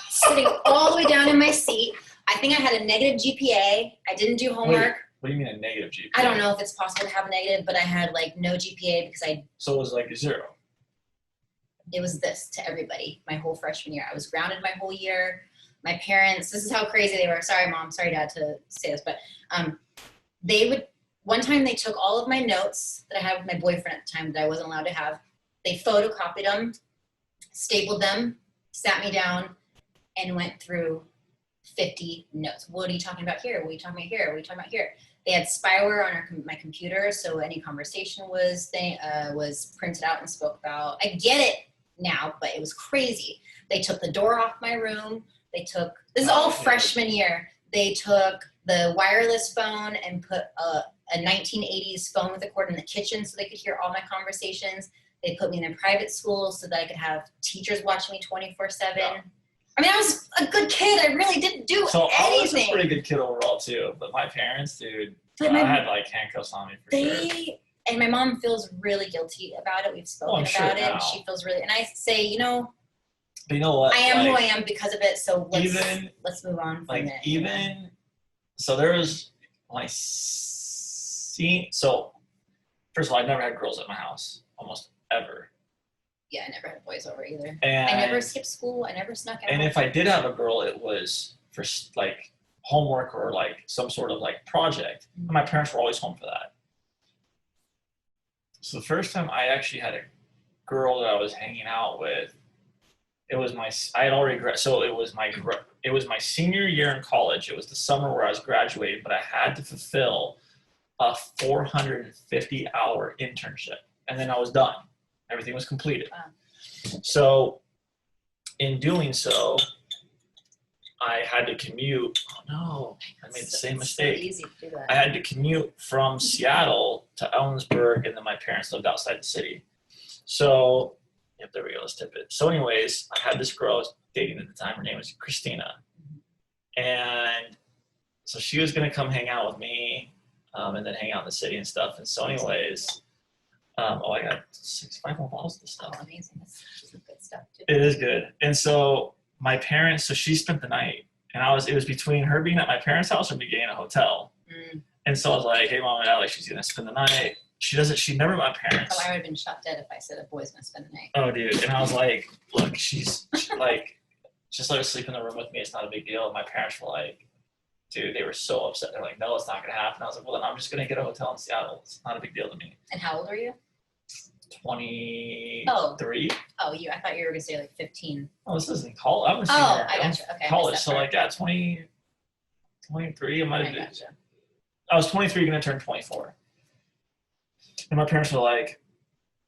sitting all the way down in my seat. I think I had a negative GPA. I didn't do homework. Wait, what do you mean a negative GPA? I don't know if it's possible to have a negative, but I had like no GPA because So it was like a 0. it was this to everybody my whole freshman year. I was grounded my whole year. My parents, this is how crazy they were. Sorry, Mom. Sorry, Dad, to say this, but one time they took all of my notes that I had with my boyfriend at the time that I wasn't allowed to have. They photocopied them, stapled them, sat me down, and went through 50 notes. What are you talking about here? What are you talking about here? What are you talking about here? They had spyware on my computer, so any conversation was printed out and spoke about. I get it now, but it was crazy. They took the door off my room. This is all freshman year. They took the wireless phone and put a 1980s phone with a cord in the kitchen so they could hear all my conversations. They put me in a private school so that I could have teachers watching me 24/7. Yeah. I was a good kid. I really didn't do anything. I was a pretty good kid overall too, but my parents, dude, I had like handcuffs on me for sure. And my mom feels really guilty about it. We've spoken about it. And she feels really, and I say, but you know what? I am who I am because of it. So let's move on from it. So there was so first of all, I never had girls at my house, almost ever. Yeah, I never had boys over either. And I never skipped school. I never snuck out. And if I did have a girl, it was for like homework or like some sort of like project. And my parents were always home for that. So the first time I actually had a girl that I was hanging out with, it was my senior year in college. It was the summer where I was graduating, but I had to fulfill a 450-hour internship, and then I was done. Everything was completed. Wow. So in doing so, I had to commute. Oh no, I made the same mistake. So easy to do that. I had to commute from Seattle to Ellensburg, and then my parents lived outside the city. So, yep, there we go. Let's tip it. So anyways, I had this girl I was dating at the time. Her name was Christina. And so she was going to come hang out with me and then hang out in the city and stuff. And so anyways, I got 5 more bottles of this stuff. Oh, amazing. That's good stuff too. It is good. And so my parents, so she spent the night, and it was between her being at my parents' house or me getting a hotel. And so I was like, hey, Mom and Dad, she going to spend the night. She never met my parents. Oh, I would have been shot dead if I said a boy's going to spend the night. Oh, dude. And I was like, look, she's like, just let her sleep in the room with me. It's not a big deal. And my parents were like, dude, they were so upset. They're like, no, it's not going to happen. I was like, well, then I'm just going to get a hotel in Seattle. It's not a big deal to me. And how old are you? 23. Oh, I thought you were going to say like 15. Oh, this isn't college. I'm a senior. Oh, I gotcha. Okay. College. So like, 23. I might have been. Gotcha. I was 23, going to turn 24. And my parents were like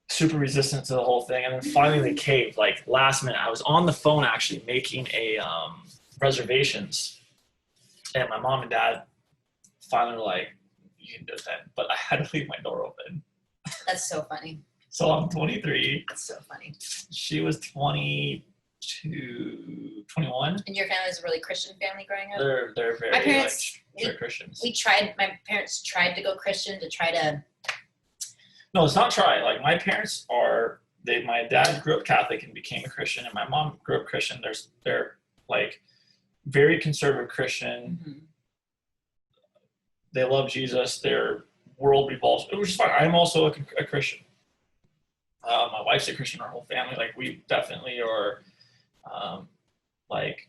super resistant to the whole thing. And then finally they caved, like last minute. I was on the phone actually making a reservations, and my mom and dad finally were like, you can do it then, but I had to leave my door open. That's so funny. So I'm 23. That's so funny. She was 22, 21. And your family was a really Christian family growing up? They're very, My parents, they're Christians. my parents tried to go Christian to try to. No, it's not try. Like, my parents are, my dad grew up Catholic and became a Christian, and my mom grew up Christian. They're like very conservative Christian. Mm-hmm. They love Jesus. Their world revolves. It was just fine. I'm also a Christian. My wife's a Christian. Our whole family, like, we definitely are. Like,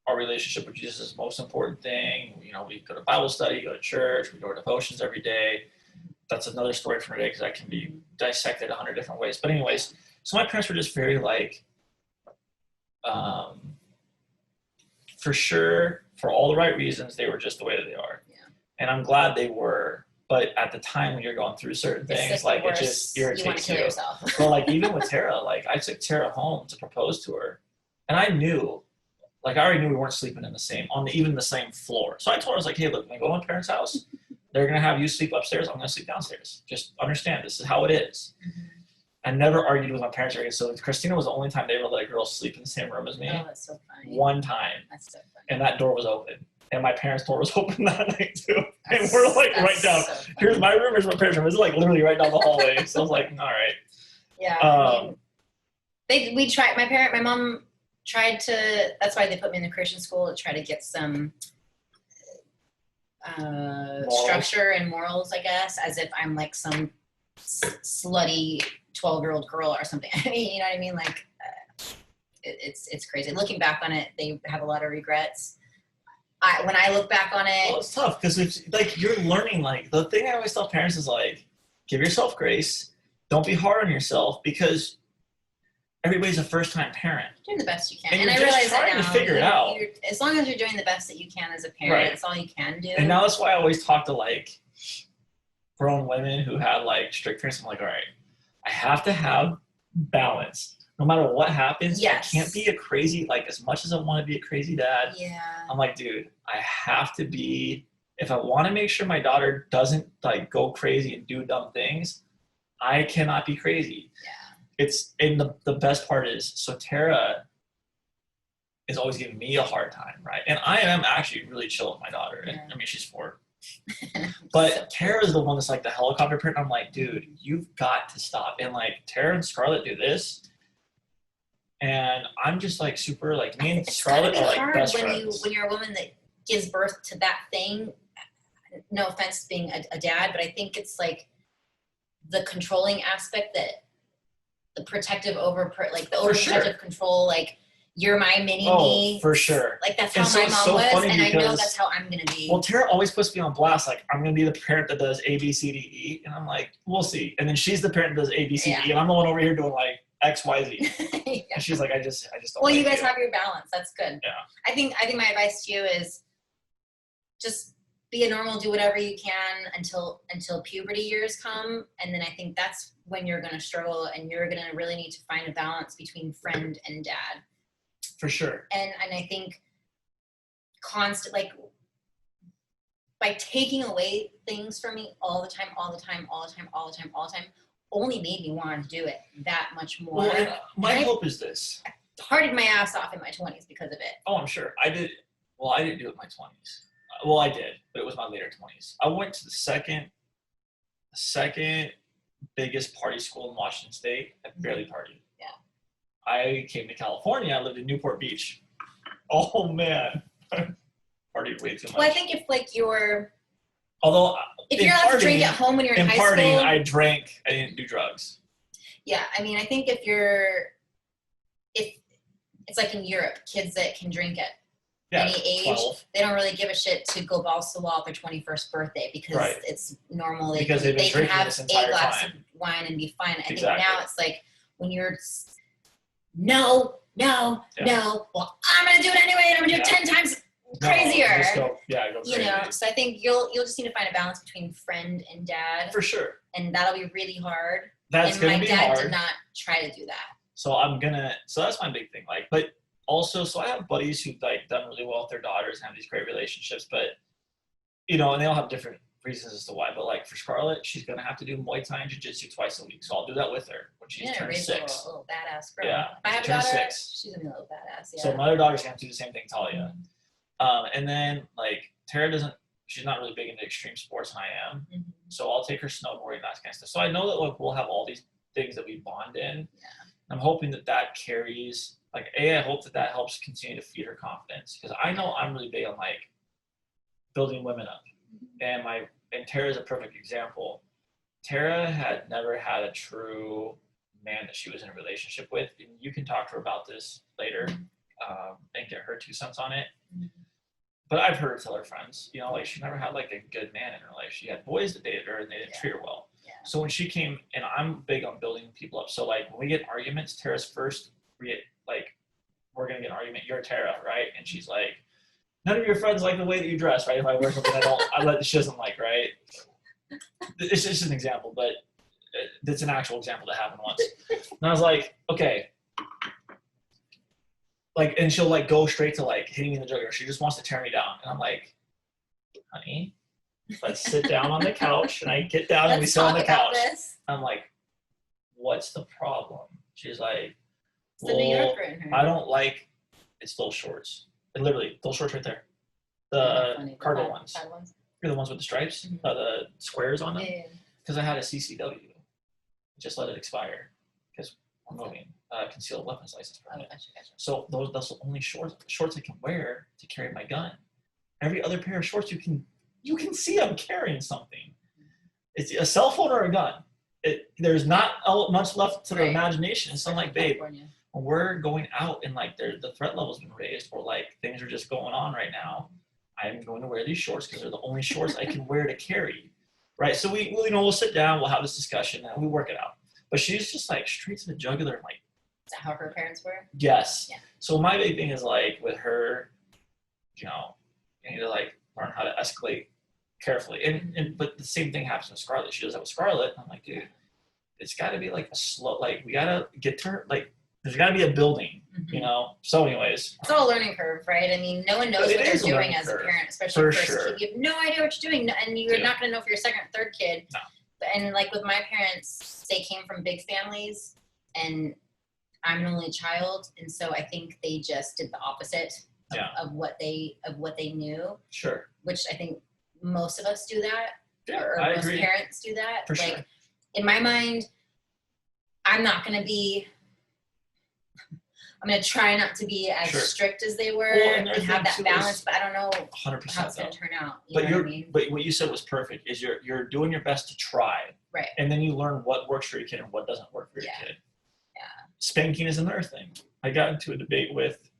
our relationship with Jesus is the most important thing. You know, we go to Bible study, go to church, we do our devotions every day. That's another story for today because that can be dissected 100 different ways. But anyways, so my parents were just very like, for sure, for all the right reasons, they were just the way that they are. Yeah. And I'm glad they were. But at the time when you're going through certain things, like, it just irritates you. Well, like, even with Tara, like, I took Tara home to propose to her, and I knew, like, I already knew we weren't sleeping in even the same floor. So I told her, I was like, hey, look, when I go to my parents' house, they're gonna have you sleep upstairs. I'm gonna sleep downstairs. Just understand, this is how it is. Mm-hmm. I never argued with my parents or anything. So Christina was the only time they ever let a girl sleep in the same room as me. Oh, that's so funny. One time. That's so funny. And that door was open. And my parents' door was open that night too. And we're like right down. So here's my room, here's my parents' room. It's like literally right down the hallway. So I was like, all right. Yeah. I mean, we tried. My mom tried to. That's why they put me in the Christian school to try to get some structure and morals, I guess, as if I'm like some slutty 12-year-old girl or something. I mean, you know what I mean? Like, it's crazy. Looking back on it, they have a lot of regrets. When I look back on it, well, it's tough because it's like you're learning. Like, the thing I always tell parents is like, give yourself grace. Don't be hard on yourself because everybody's a first-time parent. You're doing the best you can, and I realize that trying now. to figure it out. As long as you're doing the best that you can as a parent, right. That's all you can do. And now that's why I always talk to like grown women who had like strict parents. I'm like, all right, I have to have balance. No matter what happens, yes. I can't be a crazy, like, as much as I want to be a crazy dad. Yeah. I'm like, dude, I have to be, if I want to make sure my daughter doesn't like go crazy and do dumb things, I cannot be crazy. Yeah. And the best part is, so Tara is always giving me a hard time, right? And I am actually really chill with my daughter. Yeah. I mean, she's 4. But so Tara's the one that's like the helicopter parent. I'm like, dude, you've got to stop. And like, Tara and Scarlett do this. And I'm just like super, like, me and Scarlett are like best friends. When you're a woman that gives birth to that thing, no offense to being a dad, but I think it's like the controlling aspect, that the protective the overprotective control, like, you're my mini me. For sure. Like, that's how my mom was, and I know that's how I'm gonna be. Well, Tara always puts me on blast, like, I'm gonna be the parent that does A, B, C, D, E, and I'm like, we'll see. And then she's the parent that does A, B, C, D, and I'm the one over here doing like X, Y, Z. Yeah. And she's like, I just don't. Well, you guys have your balance. That's good. Yeah. I think my advice to you is just be a normal, do whatever you can until puberty years come, and then I think that's when you're gonna struggle, and you're gonna really need to find a balance between friend and dad. For sure. And I think like, by taking away things from me all the time, only made me want to do it that much more. Well, my hope is this. I partied my ass off in my 20s because of it. Oh, I'm sure. I didn't do it in my 20s. Well, I did, but it was my later 20s. I went to the second biggest party school in Washington State. I barely partied. Yeah. I came to California. I lived in Newport Beach. Oh, man. Partied way too much. Well, I think if, like, Although, if you're allowed to drink at home when you're in high school. In partying, I drank. I didn't do drugs. Yeah, I mean, I think if it's like in Europe, kids that can drink at any age, 12. They don't really give a shit to go balls to the wall at their 21st birthday because it's normal. They can have a glass of wine and be fine. I think now it's like when you're no. Well, I'm gonna do it anyway, and I'm gonna do it 10 times crazier. Go crazy. You know, so I think you'll just need to find a balance between friend and dad. For sure. And that'll be really hard. That's gonna be hard. My dad did not try to do that. So that's my big thing. Like, but also, so I have buddies who've like done really well with their daughters and have these great relationships, but you know, and they all have different reasons as to why. But like for Scarlett, she's gonna have to do Muay Thai and Jiu-Jitsu twice a week, so I'll do that with her when she's turned 6. A little badass girl. Yeah, If I have a turn daughter, 6. she's gonna be a little badass. Yeah. So my other daughter's gonna have to do the same thing, Talia. And then like Tara doesn't. She's not really big into extreme sports, and I am. Mm-hmm. So I'll take her snowboarding, that kind of stuff. So I know that like we'll have all these things that we bond in. Yeah. I'm hoping that that carries, like, I hope that that helps continue to feed her confidence, because I know I'm really big on like building women up, and Tara's a perfect example. Tara had never had a true man that she was in a relationship with, and you can talk to her about this later and get her 2 cents on it. But I've heard her tell her friends, you know, like she never had like a good man in her life. She had boys that dated her and they didn't treat her well. Yeah. So when she came, and I'm big on building people up. So like when we get arguments, Tara's first, like, we're going to get an argument. You're Tara, right? And she's like, none of your friends like the way that you dress, right? If I wear something she doesn't like, right? It's just an example, but it's an actual example that happened once. And I was like, okay. Like, and she'll like go straight to like hitting me in the jugular. She just wants to tear me down. And I'm like, honey, let's sit down on the couch. And I get down and we sit on the couch. I'm like, what's the problem? She's like, well, I don't like, it's those shorts. And literally, those shorts right there. The cargo ones. You're the ones with the stripes, the squares on them. Because I had a CCW. Just let it expire. Because we're moving. Concealed weapons license permit. Gotcha. So those are the only shorts I can wear to carry my gun. Every other pair of shorts, you can see I'm carrying something. It's a cell phone or a gun. There's not much left to the imagination. So I'm like, babe, when we're going out and like the threat level's been raised, or like things are just going on right now, I'm going to wear these shorts because they're the only shorts I can wear to carry. Right? So we'll sit down, we'll have this discussion, and we work it out. But she's just like straight to the jugular and like, is that how her parents were? yes. Yeah. So my big thing is like with her, you know, you need to like learn how to escalate carefully. And but the same thing happens with Scarlett. She does that with Scarlett. I'm like, dude, it's got to be like a slow, like we got to get to her, like there's got to be a building, you know? So anyways. It's all a learning curve, right? I mean, no one knows what they're doing as a parent, especially for first sure. kid. You have no idea what you're doing, and you're not going to know if you're a second or third kid. No. And like with my parents, they came from big families, and I'm an only child, and so I think they just did the opposite of what they knew. Sure. Which I think most of us do that, or most agree. Parents do that. For like sure. In my mind, I'm going to try not to be as strict as they were and have that balance, but I don't know 100% how it's going to turn out. But what you said was perfect, is you're doing your best to try. Right. And then you learn what works for your kid and what doesn't work for your kid. Yeah. Spanking is another thing. I got into a debate with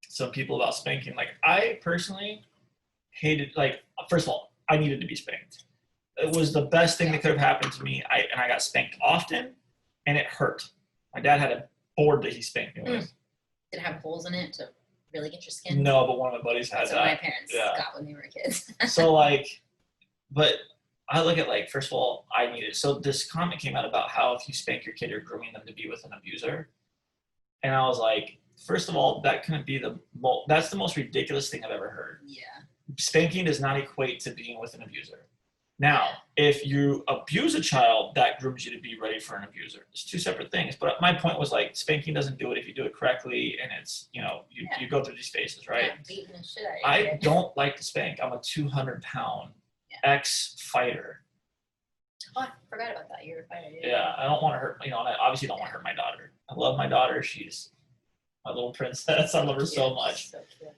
some people about spanking. Like, I personally hated, like, first of all, I needed to be spanked. It was the best thing that could have happened to me. I got spanked often, and it hurt. My dad had a board that he spanked me with. Did it have holes in it to really get your skin? No, but one of my buddies had that. That's what my parents got when they were kids. So, like, but I look at, like, first of all, I need it. So this comment came out about how if you spank your kid, you're grooming them to be with an abuser. And I was like, first of all, that couldn't be that's the most ridiculous thing I've ever heard. Yeah. Spanking does not equate to being with an abuser. Now, if you abuse a child, that grooms you to be ready for an abuser. It's two separate things. But my point was, like, spanking doesn't do it if you do it correctly, and it's, you know, you go through these phases, right? Yeah, beating the shit out of you. I don't like to spank. I'm a 200-pound ex-fighter. Oh, I forgot about that. You're a fighter. Yeah, I don't want to hurt, and I obviously don't want to hurt my daughter. I love my daughter. She's my little princess. I love her so much. So cute.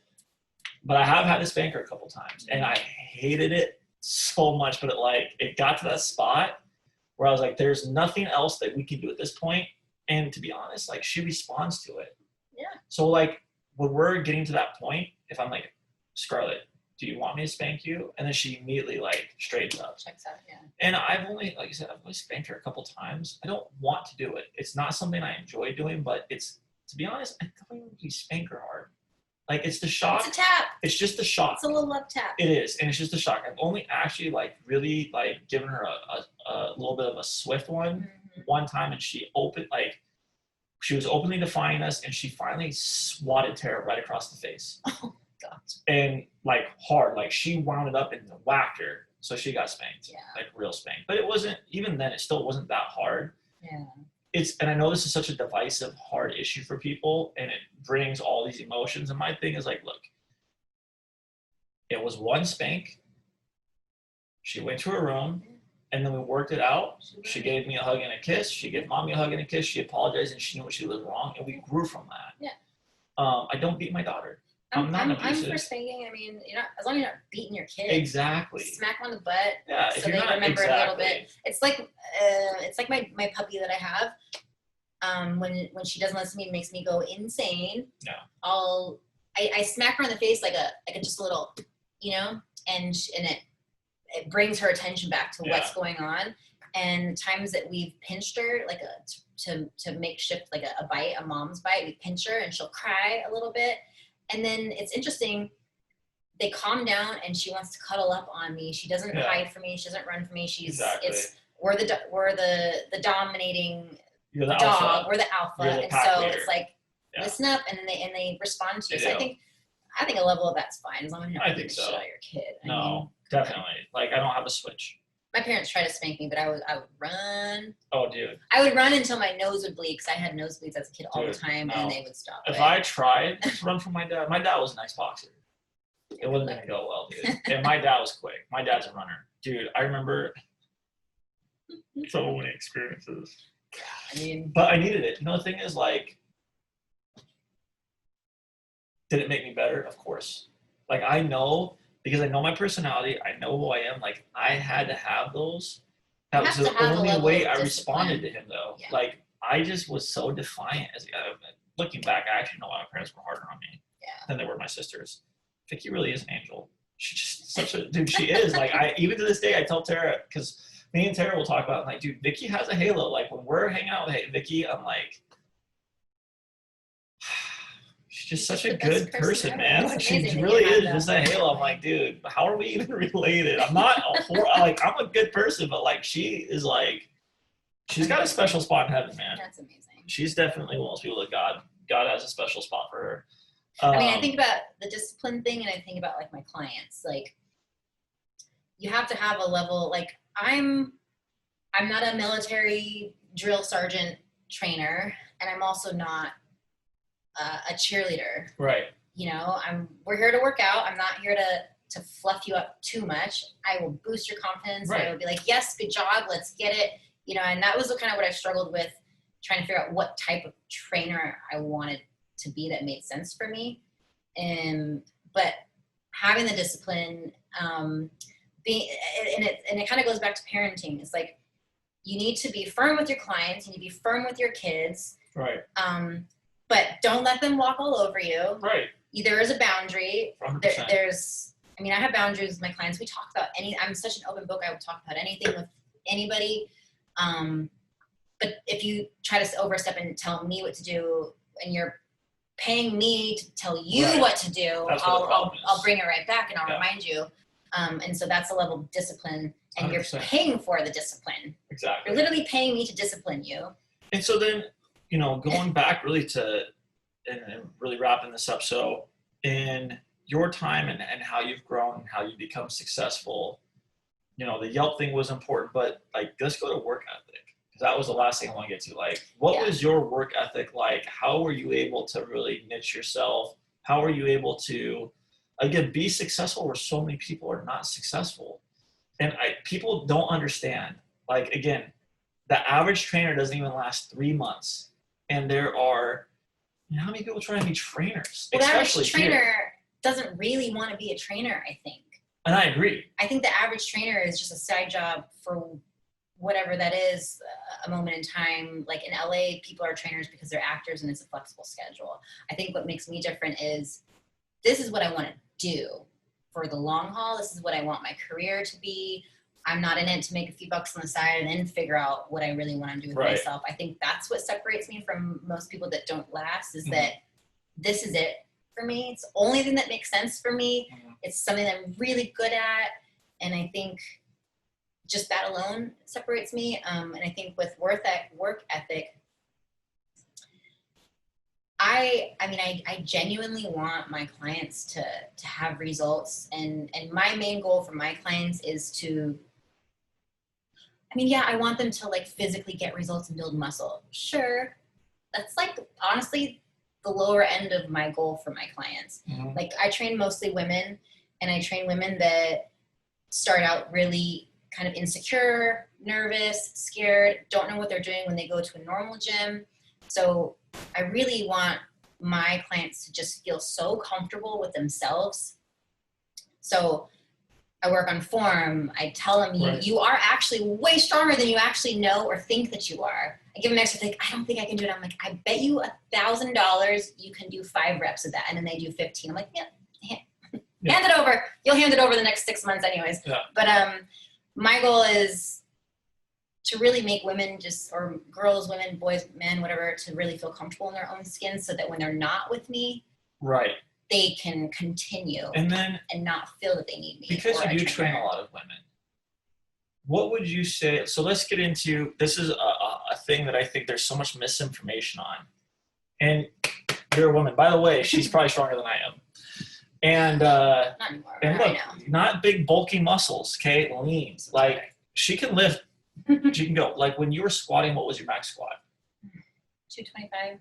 But I have had to spank her a couple times, and I hated it so much. But it got to that spot where I was like, there's nothing else that we can do at this point. And to be honest, like, she responds to it. Yeah. So, like, when we're getting to that point, if I'm like, Scarlett, do you want me to spank you? And then she immediately, like, straightens up. Checks out, yeah. And I've only, like I said, I've only spanked her a couple times. I don't want to do it. It's not something I enjoy doing, but it's, to be honest, I don't even really spank her hard. Like, it's the shock. It's a tap. It's just the shock. It's a little love tap. It is, and it's just the shock. I've only actually, like, really, like, given her a little bit of a swift one time, and she She was openly defying us, and she finally swatted Tara right across the face. Oh God. And like hard, like she wound it up and whacked her, so she got spanked, like real spanked. But it wasn't, even then, it still wasn't that hard. Yeah. And I know this is such a divisive, hard issue for people, and it brings all these emotions. And my thing is like, look, it was one spank. She went to her room, and then we worked it out. She gave me a hug and a kiss. She gave mommy a hug and a kiss. She apologized, and she knew what she was wrong, and we grew from that. Yeah. I don't beat my daughter. I'm for spanking. I mean, as long as you're not beating your kid. Exactly. Smack them on the butt. Yeah. So they remember a little bit. It's like my puppy that I have. When she doesn't listen to me, it makes me go insane. Yeah. I smack her on the face like just a little, and it brings her attention back to what's going on. And times that we've pinched her to make shift like a bite, a mom's bite, we pinch her and she'll cry a little bit. And then it's interesting, they calm down and she wants to cuddle up on me. She doesn't hide from me. She doesn't run from me. We're the dominating You're the dog. alpha. We're the alpha. And so leader. It's like, listen up, and then they respond to you. So I think a level of that's fine as long as you're not beating the shit out of your kid. Definitely. Like I don't have a switch. My parents tried to spank me, but I would run. Oh, dude. I would run until my nose would bleed because I had nosebleeds as a kid all the time, and they would stop. If I tried to run from my dad was an ex-boxer. It wasn't going to go well, dude. And my dad was quick. My dad's a runner. Dude, I remember so many experiences. But I needed it. The thing is, like, did it make me better? Of course. Like, I know, because I know my personality, I know who I am. Like, I had to have those. That was the only way I responded to him, though. Yeah. Like, I just was so defiant. Looking back, I actually know why my parents were harder on me than they were my sisters. Vicky really is an angel. She's just such a dude. She is. Like, even to this day, I tell Tara, because me and Tara will talk about it, like, dude, Vicky has a halo. Like, when we're hanging out with Vicky, I'm like, she's just such a good person, man. Like, she really is just a halo. I'm like, dude, how are we even related? I'm not I'm a good person, but like, she is like, she's got a special spot in heaven, man. That's amazing. She's definitely one of those people that God has a special spot for her. I think about the discipline thing, and I think about like my clients. Like, you have to have a level. Like, I'm not a military drill sergeant trainer, and I'm also not a cheerleader. Right. We're here to work out. I'm not here to fluff you up too much. I will boost your confidence. Right. I will be like, yes, good job. Let's get it. And that was kind of what I struggled with, trying to figure out what type of trainer I wanted to be that made sense for me. But having the discipline, it kind of goes back to parenting. It's like, you need to be firm with your clients. You need to be firm with your kids. Right. But don't let them walk all over you. Right. There is a boundary. 100%. I have boundaries with my clients. We talk about I'm such an open book. I would talk about anything with anybody. But if you try to overstep and tell me what to do, and you're paying me to tell you what to do, I'll bring it right back and I'll remind you. And so that's a level of discipline, and 100%. You're paying for the discipline. Exactly. You're literally paying me to discipline you. And so then, going back really and really wrapping this up. So in your time and how you've grown, how you become successful, the Yelp thing was important, but like, let's go to work ethic. That was the last thing I want to get to. Like, what was your work ethic like? How were you able to really niche yourself? How were you able to, again, be successful where so many people are not successful? And people don't understand. Like, again, the average trainer doesn't even last 3 months. And there are, how many people try to be trainers? Well, the average trainer doesn't really want to be a trainer, I think. And I agree. I think the average trainer is just a side job for whatever that is, a moment in time. Like in LA, people are trainers because they're actors and it's a flexible schedule. I think what makes me different is, this is what I want to do for the long haul. This is what I want my career to be. I'm not in it to make a few bucks on the side and then figure out what I really want to do with myself. I think that's what separates me from most people that don't last, is that this is it for me. It's the only thing that makes sense for me. It's something that I'm really good at. And I think just that alone separates me. And I think with work ethic, I genuinely want my clients to have results, and my main goal for my clients is to, I want them to like physically get results and build muscle. Sure. That's like honestly the lower end of my goal for my clients. Mm-hmm. Like I train mostly women, and I train women that start out really kind of insecure, nervous, scared, don't know what they're doing when they go to a normal gym. So I really want my clients to just feel so comfortable with themselves. So I work on form. I tell them you are actually way stronger than you actually know or think that you are. I give them extra, like, I don't think I can do it. I'm like, I bet you $1,000 you can do 5 reps of that. And then they do 15. I'm like, yeah. Hand it over. You'll hand it over the next 6 months anyways. Yeah. But my goal is to really make women or girls, women, boys, men, whatever, to really feel comfortable in their own skin, so that when they're not with me, they can continue and not feel that they need me. Because you do train a lot of women, what would you say? So let's get into, this is a thing that I think there's so much misinformation on. And you're a woman, by the way, she's probably stronger than I am. And not anymore. And look, not big bulky muscles, okay? Lean. Like she can lift, she can go. Like when you were squatting, what was your max squat? 225.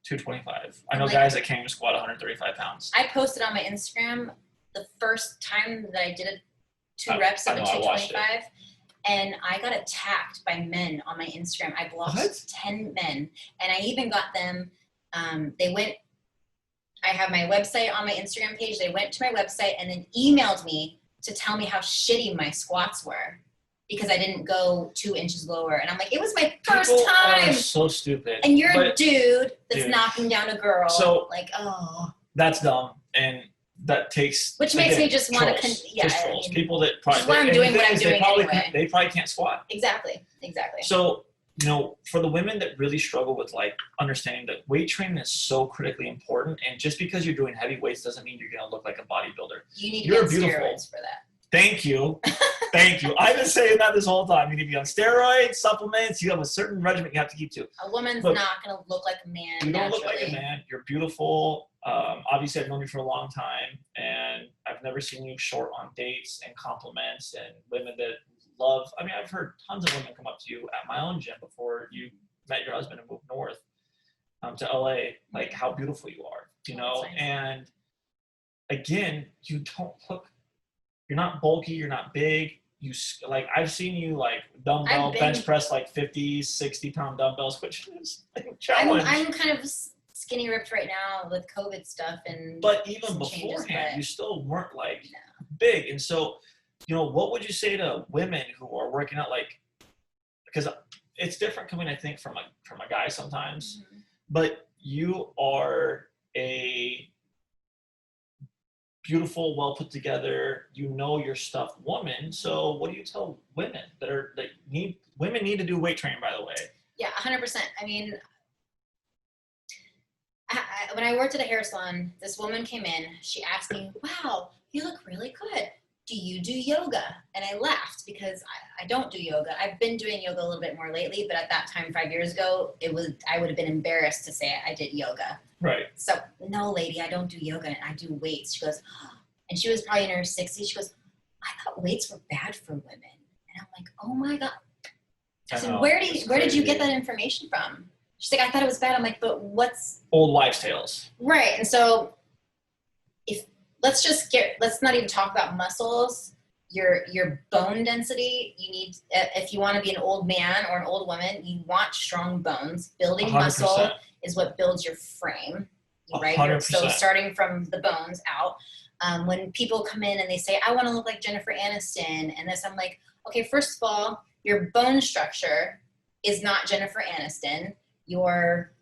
225. I know guys that can't even squat 135 pounds. I posted on my Instagram the first time that I did 2 reps of a 225, and I got attacked by men on my Instagram. I blocked 10 men, and I even got them. I have my website on my Instagram page. They went to my website and then emailed me to tell me how shitty my squats were because I didn't go 2 inches lower. And I'm like, it was my first time. Are so stupid. And you're a dude that's knocking down a girl. So like, that's dumb. And that takes, which makes me just want to, trolls. People that probably, why I'm doing what I'm doing anyway. They probably can't squat. Exactly. So, for the women that really struggle with like understanding that weight training is so critically important, and just because you're doing heavy weights doesn't mean you're going to look like a bodybuilder. You need to get steroids for that. Thank you. I've been saying that this whole time. You need to be on steroids, supplements. You have a certain regimen you have to keep to. A woman's not going to look like a man. You don't look like a man. You're beautiful. Obviously, I've known you for a long time, and I've never seen you short on dates and compliments and women that love. I mean, I've heard tons of women come up to you at my own gym before you met your husband and moved north to LA, like how beautiful you are, nice. And again, you don't look, you're not bulky, you're not big. You like, I've seen you like dumbbell bench press like 50, 60 pound dumbbells, which is a challenge. I'm kind of skinny ripped right now with COVID stuff. But even beforehand, you still weren't like big. And so, what would you say to women who are working out, like, because it's different coming, I think, from a guy sometimes, but you are a beautiful, well put together, your stuff woman. So what do you tell women women need to do weight training, by the way? Yeah, 100%. I mean, when I worked at a hair salon, this woman came in, she asked me, wow, you look really good. Do you do yoga? And I laughed because I don't do yoga. I've been doing yoga a little bit more lately, but at that time, 5 years ago, I would have been embarrassed to say I did yoga. Right. So, no, lady, I don't do yoga. I do weights. She goes, oh. And she was probably in her 60s. She goes, I thought weights were bad for women. And I'm like, oh my God. I said, where did you get that information from? She's like, I thought it was bad. I'm like, but what's old wives' tales? Right. And so let's not even talk about muscles, your bone density. You need, if you want to be an old man or an old woman, you want strong bones. Building 100%. muscle is what builds your frame, right? 100%. So starting from the bones out. When people come in and they say, I want to look like Jennifer Aniston and this, I'm like, okay, first of all, your bone structure is not Jennifer Aniston. You're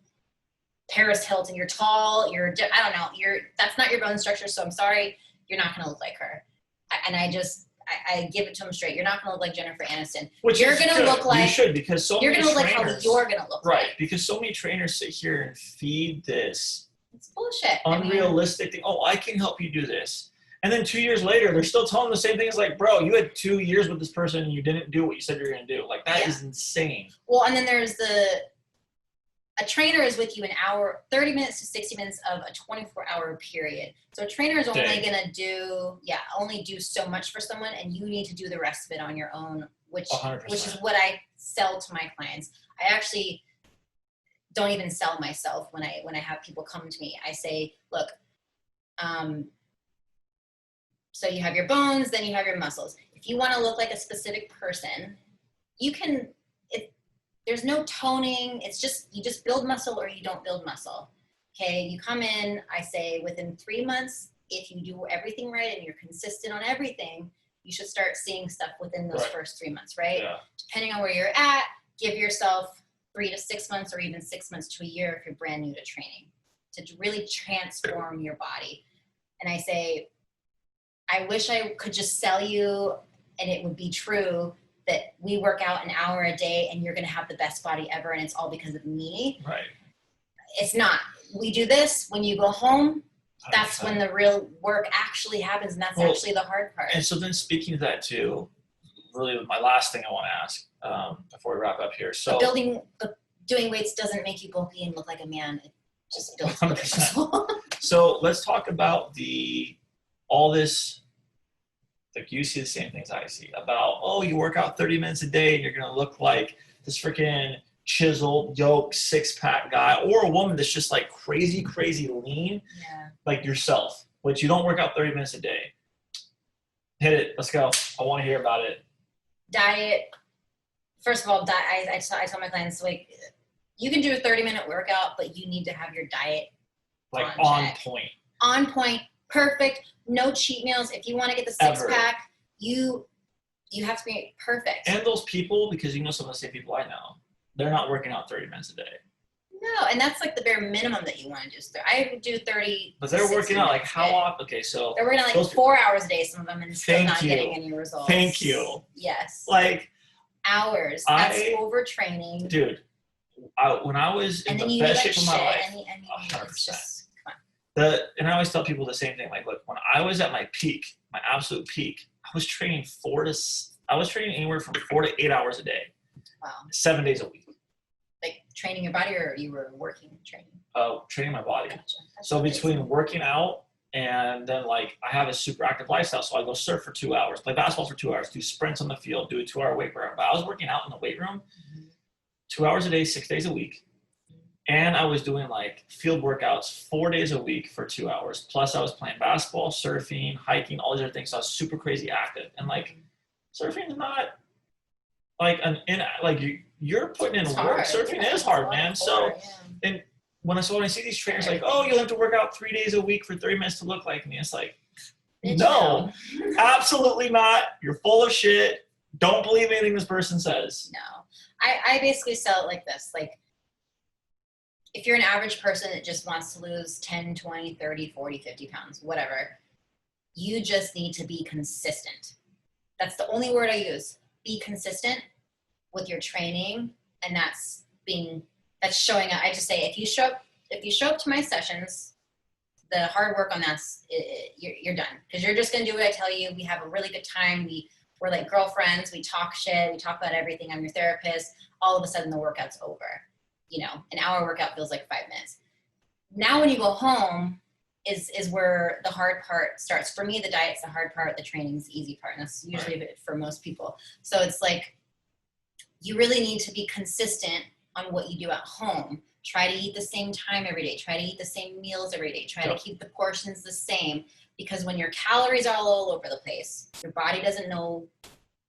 Paris Hilton, you're tall, I don't know, that's not your bone structure, so I'm sorry, you're not going to look like her. I give it to them straight. You're not going to look like Jennifer Aniston. Which you're going to look like, you should, because so you're many going to look like trainers, how you're going to look right, like. because so many trainers sit here and feed this it's bullshit. unrealistic thing. Oh, I can help you do this. And then 2 years later, they're still telling the same thing. It's like, bro, you had 2 years with this person and you didn't do what you said you were going to do. Like, that is insane. Well, and then there's a trainer is with you an hour, 30 minutes to 60 minutes of a 24-hour period. So a trainer is only going to only do so much for someone, and you need to do the rest of it on your own, which 100%. is what I sell to my clients. I actually don't even sell myself when I have people come to me. I say, look, so you have your bones, then you have your muscles. If you want to look like a specific person, you can, there's no toning. It's just, you just build muscle or you don't build muscle. Okay. You come in, I say within 3 months, if you do everything right and you're consistent on everything, you should start seeing stuff within those first 3 months, right? Yeah. Depending on where you're at, give yourself 3 to 6 months or even 6 months to a year if you're brand new to training to really transform your body. And I say, I wish I could just sell you and it would be true that we work out an hour a day and you're going to have the best body ever and it's all because of me. Right. It's not. We do this when you go home. 100%. That's when the real work actually happens, and that's actually the hard part. And so then speaking of that too, really my last thing I want to ask before we wrap up here. So doing weights doesn't make you bulky and look like a man. It just builds 100%. So let's talk about all this, like you see the same things I see about, oh, you work out 30 minutes a day and you're going to look like this freaking chiseled, yoked, six-pack guy, or a woman that's just like crazy lean, like yourself, which you don't work out 30 minutes a day. Hit it. Let's go. I want to hear about it. Diet. First of all, I tell my clients, like, you can do a 30-minute workout, but you need to have your diet like on point. On point. Perfect. No cheat meals. If you want to get the six-pack, you have to be perfect. And those people, because you know some of the same people I know, they're not working out 30 minutes a day. No, and that's like the bare minimum that you want to do. So I do 30. But they're working out like how often? Okay, so they're working out like 4 hours a day, some of them, and still not getting any results. Thank you. Yes. Like hours. That's overtraining. Dude, when I was in the best shape of my life, 100%. And I always tell people the same thing. Like, look, when I was at my peak, my absolute peak, I was training anywhere from 4 to 8 hours a day. Wow. 7 days a week. Like training your body, or you were working training? Training my body. Gotcha. So between working out and then like I have a super active lifestyle, so I go surf for 2 hours, play basketball for 2 hours, do sprints on the field, do a 2-hour weight program. But I was working out in the weight room 2 hours a day, 6 days a week. And I was doing like field workouts 4 days a week for 2 hours. Plus I was playing basketball, surfing, hiking, all these other things. So I was super crazy active. And like surfing is not like you're putting in work. Surfing is hard, man. So, and when I see these trainers like, oh, you'll have to work out 3 days a week for 30 minutes to look like me. It's like, no, absolutely not. You're full of shit. Don't believe anything this person says. No, I basically sell it like this. Like, if you're an average person that just wants to lose 10, 20, 30, 40, 50 pounds, whatever, you just need to be consistent. That's the only word I use. Be consistent with your training, and that's showing up. I just say, if you show up to my sessions, the hard work on that's you're done, because you're just gonna do what I tell you. We have a really good time. We're like girlfriends. We talk shit. We talk about everything. I'm your therapist. All of a sudden, the workout's over. You know, an hour workout feels like 5 minutes. Now, when you go home, is where the hard part starts. For me, the diet's the hard part. The training's the easy part, and that's usually for most people. So it's like, you really need to be consistent on what you do at home. Try to eat the same time every day. Try to eat the same meals every day. Try to keep the portions the same, because when your calories are all over the place, your body doesn't know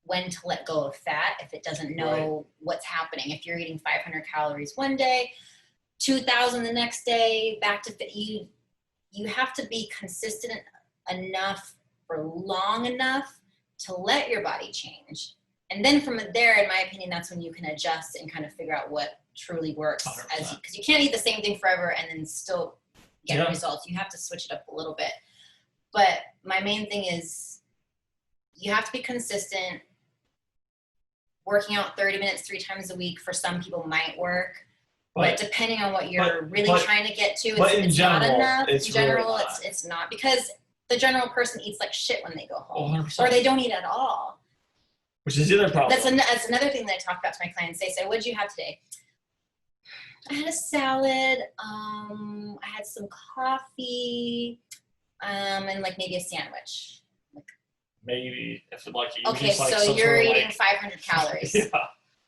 when to let go of fat if it doesn't know what's happening. If you're eating 500 calories one day, 2,000 the next day, back to you have to be consistent enough for long enough to let your body change. And then from there, in my opinion, that's when you can adjust and kind of figure out what truly works. Because you can't eat the same thing forever and then still get results. You have to switch it up a little bit. But my main thing is, you have to be consistent. Working out 30 minutes 3 times a week for some people might work. But depending on what you're really trying to get to, it's not enough. In general, it's not, because the general person eats like shit when they go home. 100%. Or they don't eat at all. Which is the other problem. That's another thing that I talk about to my clients. They say, what did you have today? I had a salad. I had some coffee, and like maybe a sandwich. Maybe if you're lucky. Okay, so you're eating 500 calories. Yeah.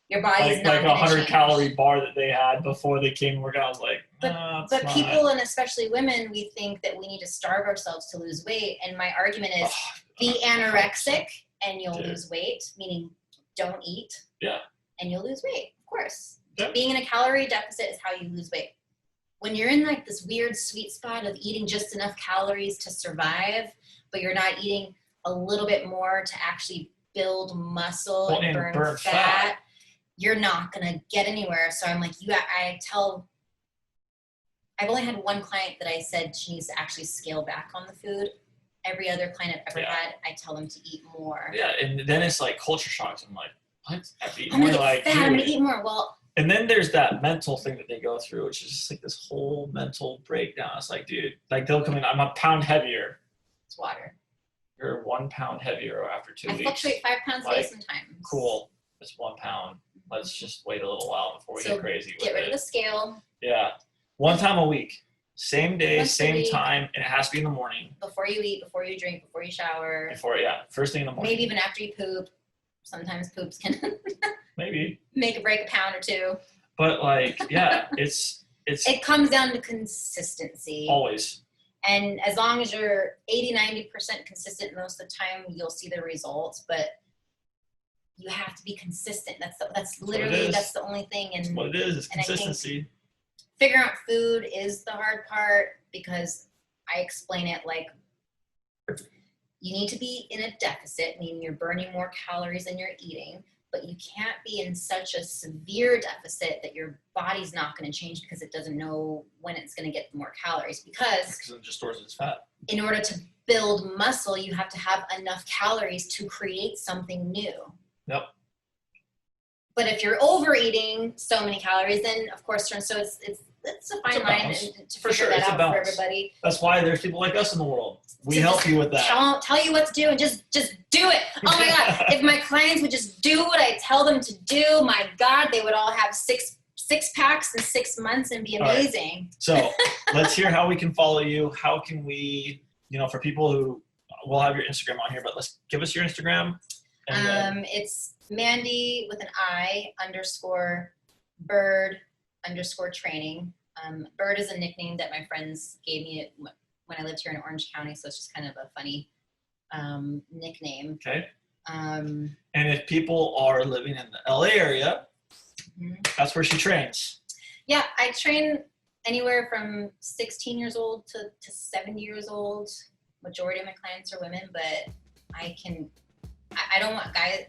Your body's not like a 100-calorie bar that they had before they came to work out. I was like, but people, and especially women, we think that we need to starve ourselves to lose weight. And my argument is, be anorexic and you'll lose weight, meaning don't eat. Yeah. And you'll lose weight, of course. Yeah. Being in a calorie deficit is how you lose weight. When you're in like this weird sweet spot of eating just enough calories to survive, but you're not eating a little bit more to actually build muscle and burn fat, you're not gonna get anywhere. So I'm like, I've only had one client that I said she needs to actually scale back on the food. Every other client I've ever had, I tell them to eat more. Yeah, and then it's like culture shocks. I'm like, what? I'm gonna get fat, I'm gonna eat more. Well, and then there's that mental thing that they go through, which is just like this whole mental breakdown. It's like, dude, like they'll come in, I'm a pound heavier. It's water. You're 1 pound heavier after 2 weeks. I fluctuate 5 pounds a day sometimes. Cool. It's 1 pound. Let's just wait a little while before we get crazy with it. Get rid of the scale. Yeah. 1 time a week. Same day, same time, and it has to be in the morning. Before you eat, before you drink, before you shower. First thing in the morning. Maybe even after you poop. Sometimes poops can maybe make or break a pound or 2. But like, yeah, it comes down to consistency. Always. And as long as you're 80-90% consistent most of the time, you'll see the results. But you have to be consistent. That's literally the only thing. And that's what it is. It's consistency. Figuring out food is the hard part, because I explain it like you need to be in a deficit, meaning you're burning more calories than you're eating, but you can't be in such a severe deficit that your body's not going to change because it doesn't know when it's going to get more calories, because it just stores its fat. In order to build muscle, you have to have enough calories to create something new. Yep. But if you're overeating so many calories, then of course, so it's a fine line to figure that out for everybody. That's why there's people like us in the world. We help you with that. Tell you what to do and just do it. Oh my God. If my clients would just do what I tell them to do, my God, they would all have six packs in 6 months and be amazing. Right. So let's hear how we can follow you. How can we, for people who, we'll have your Instagram on here, but let's give us your Instagram. It's Mandi with an I _bird _training. Bird is a nickname that my friends gave me when I lived here in Orange County, so it's just kind of a funny nickname. Okay. And if people are living in the LA area, that's where she trains. Yeah, I train anywhere from 16 years old to 70 years old. Majority of my clients are women, but I don't want guys.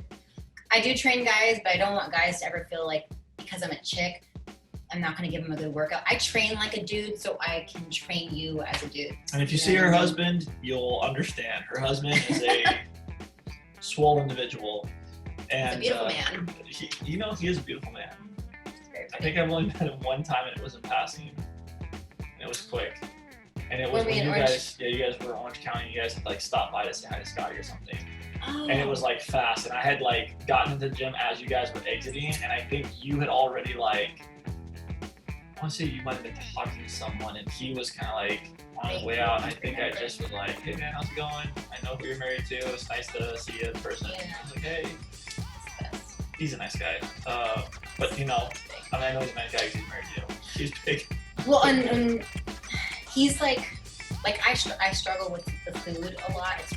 I do train guys, but I don't want guys to ever feel like because I'm a chick, I'm not going to give them a good workout. I train like a dude, so I can train you as a dude. And if you see her husband, you'll understand. Her husband is a swole individual. And he's a beautiful man. He is a beautiful man. I think I've only met him one time, and it was in passing. And it was quick. And it was when you guys were in Orange County. You guys had like stopped by to say hi to Scotty or something. Oh. And it was like fast. And I had like gotten into the gym as you guys were exiting, and I think you had already I want to say you might have been talking to someone, and he was kind of like on his way out. And I think I just was like, "Hey man, how's it going? I know who you're married to. It's nice to see you in person." Yeah. I was like, "Hey." He's a nice guy. But I know he's a nice guy because he's married to you. He's big. Well, and he's like I struggle with the food a lot. It's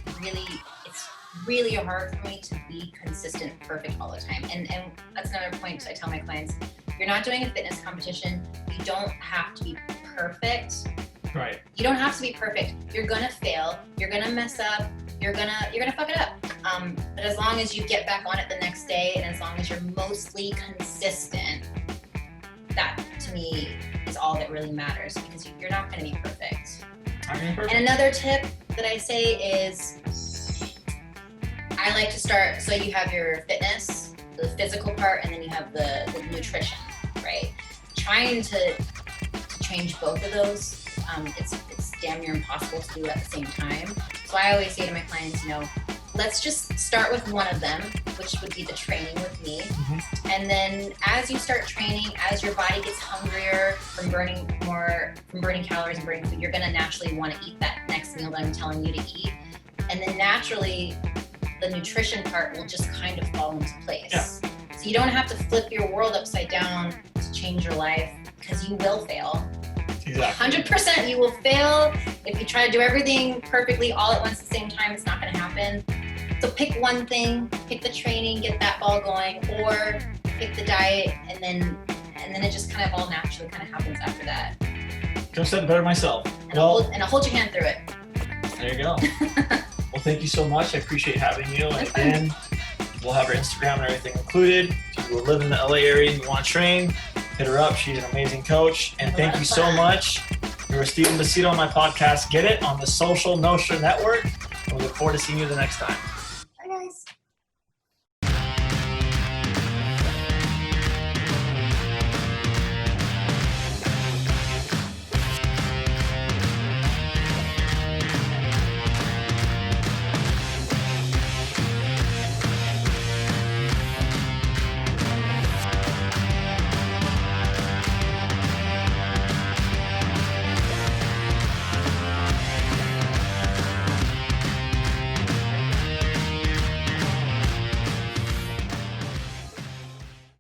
really hard for me to be consistent, perfect all the time. And that's another point I tell my clients. You're not doing a fitness competition. You don't have to be perfect. Right. You don't have to be perfect. You're gonna fail. You're gonna mess up. You're gonna fuck it up. But as long as you get back on it the next day, and as long as you're mostly consistent, that to me is all that really matters, because you're not gonna be perfect. And another tip that I say is, I like to start, so you have your fitness, the physical part, and then you have the nutrition, right? Trying to change both of those, it's damn near impossible to do at the same time. So I always say to my clients, let's just start with one of them, which would be the training with me. Mm-hmm. And then as you start training, as your body gets hungrier from burning calories and burning food, you're gonna naturally want to eat that next meal that I'm telling you to eat. And then naturally, the nutrition part will just kind of fall into place. Yeah. So you don't have to flip your world upside down to change your life, because you will fail. Exactly. 100% you will fail. If you try to do everything perfectly all at once at the same time, it's not going to happen. So pick one thing, pick the training, get that ball going, or pick the diet, and then it just kind of all naturally kind of happens after that. Couldn't have said it better myself. And I'll hold your hand through it. There you go. Well, thank you so much. I appreciate having you. And again, we'll have her Instagram and everything included. If you live in the LA area and you want to train, hit her up. She's an amazing coach. And thank you so much. You were Steven Bassito on my podcast, Get It, on the Social Nostra Network. And we look forward to seeing you the next time.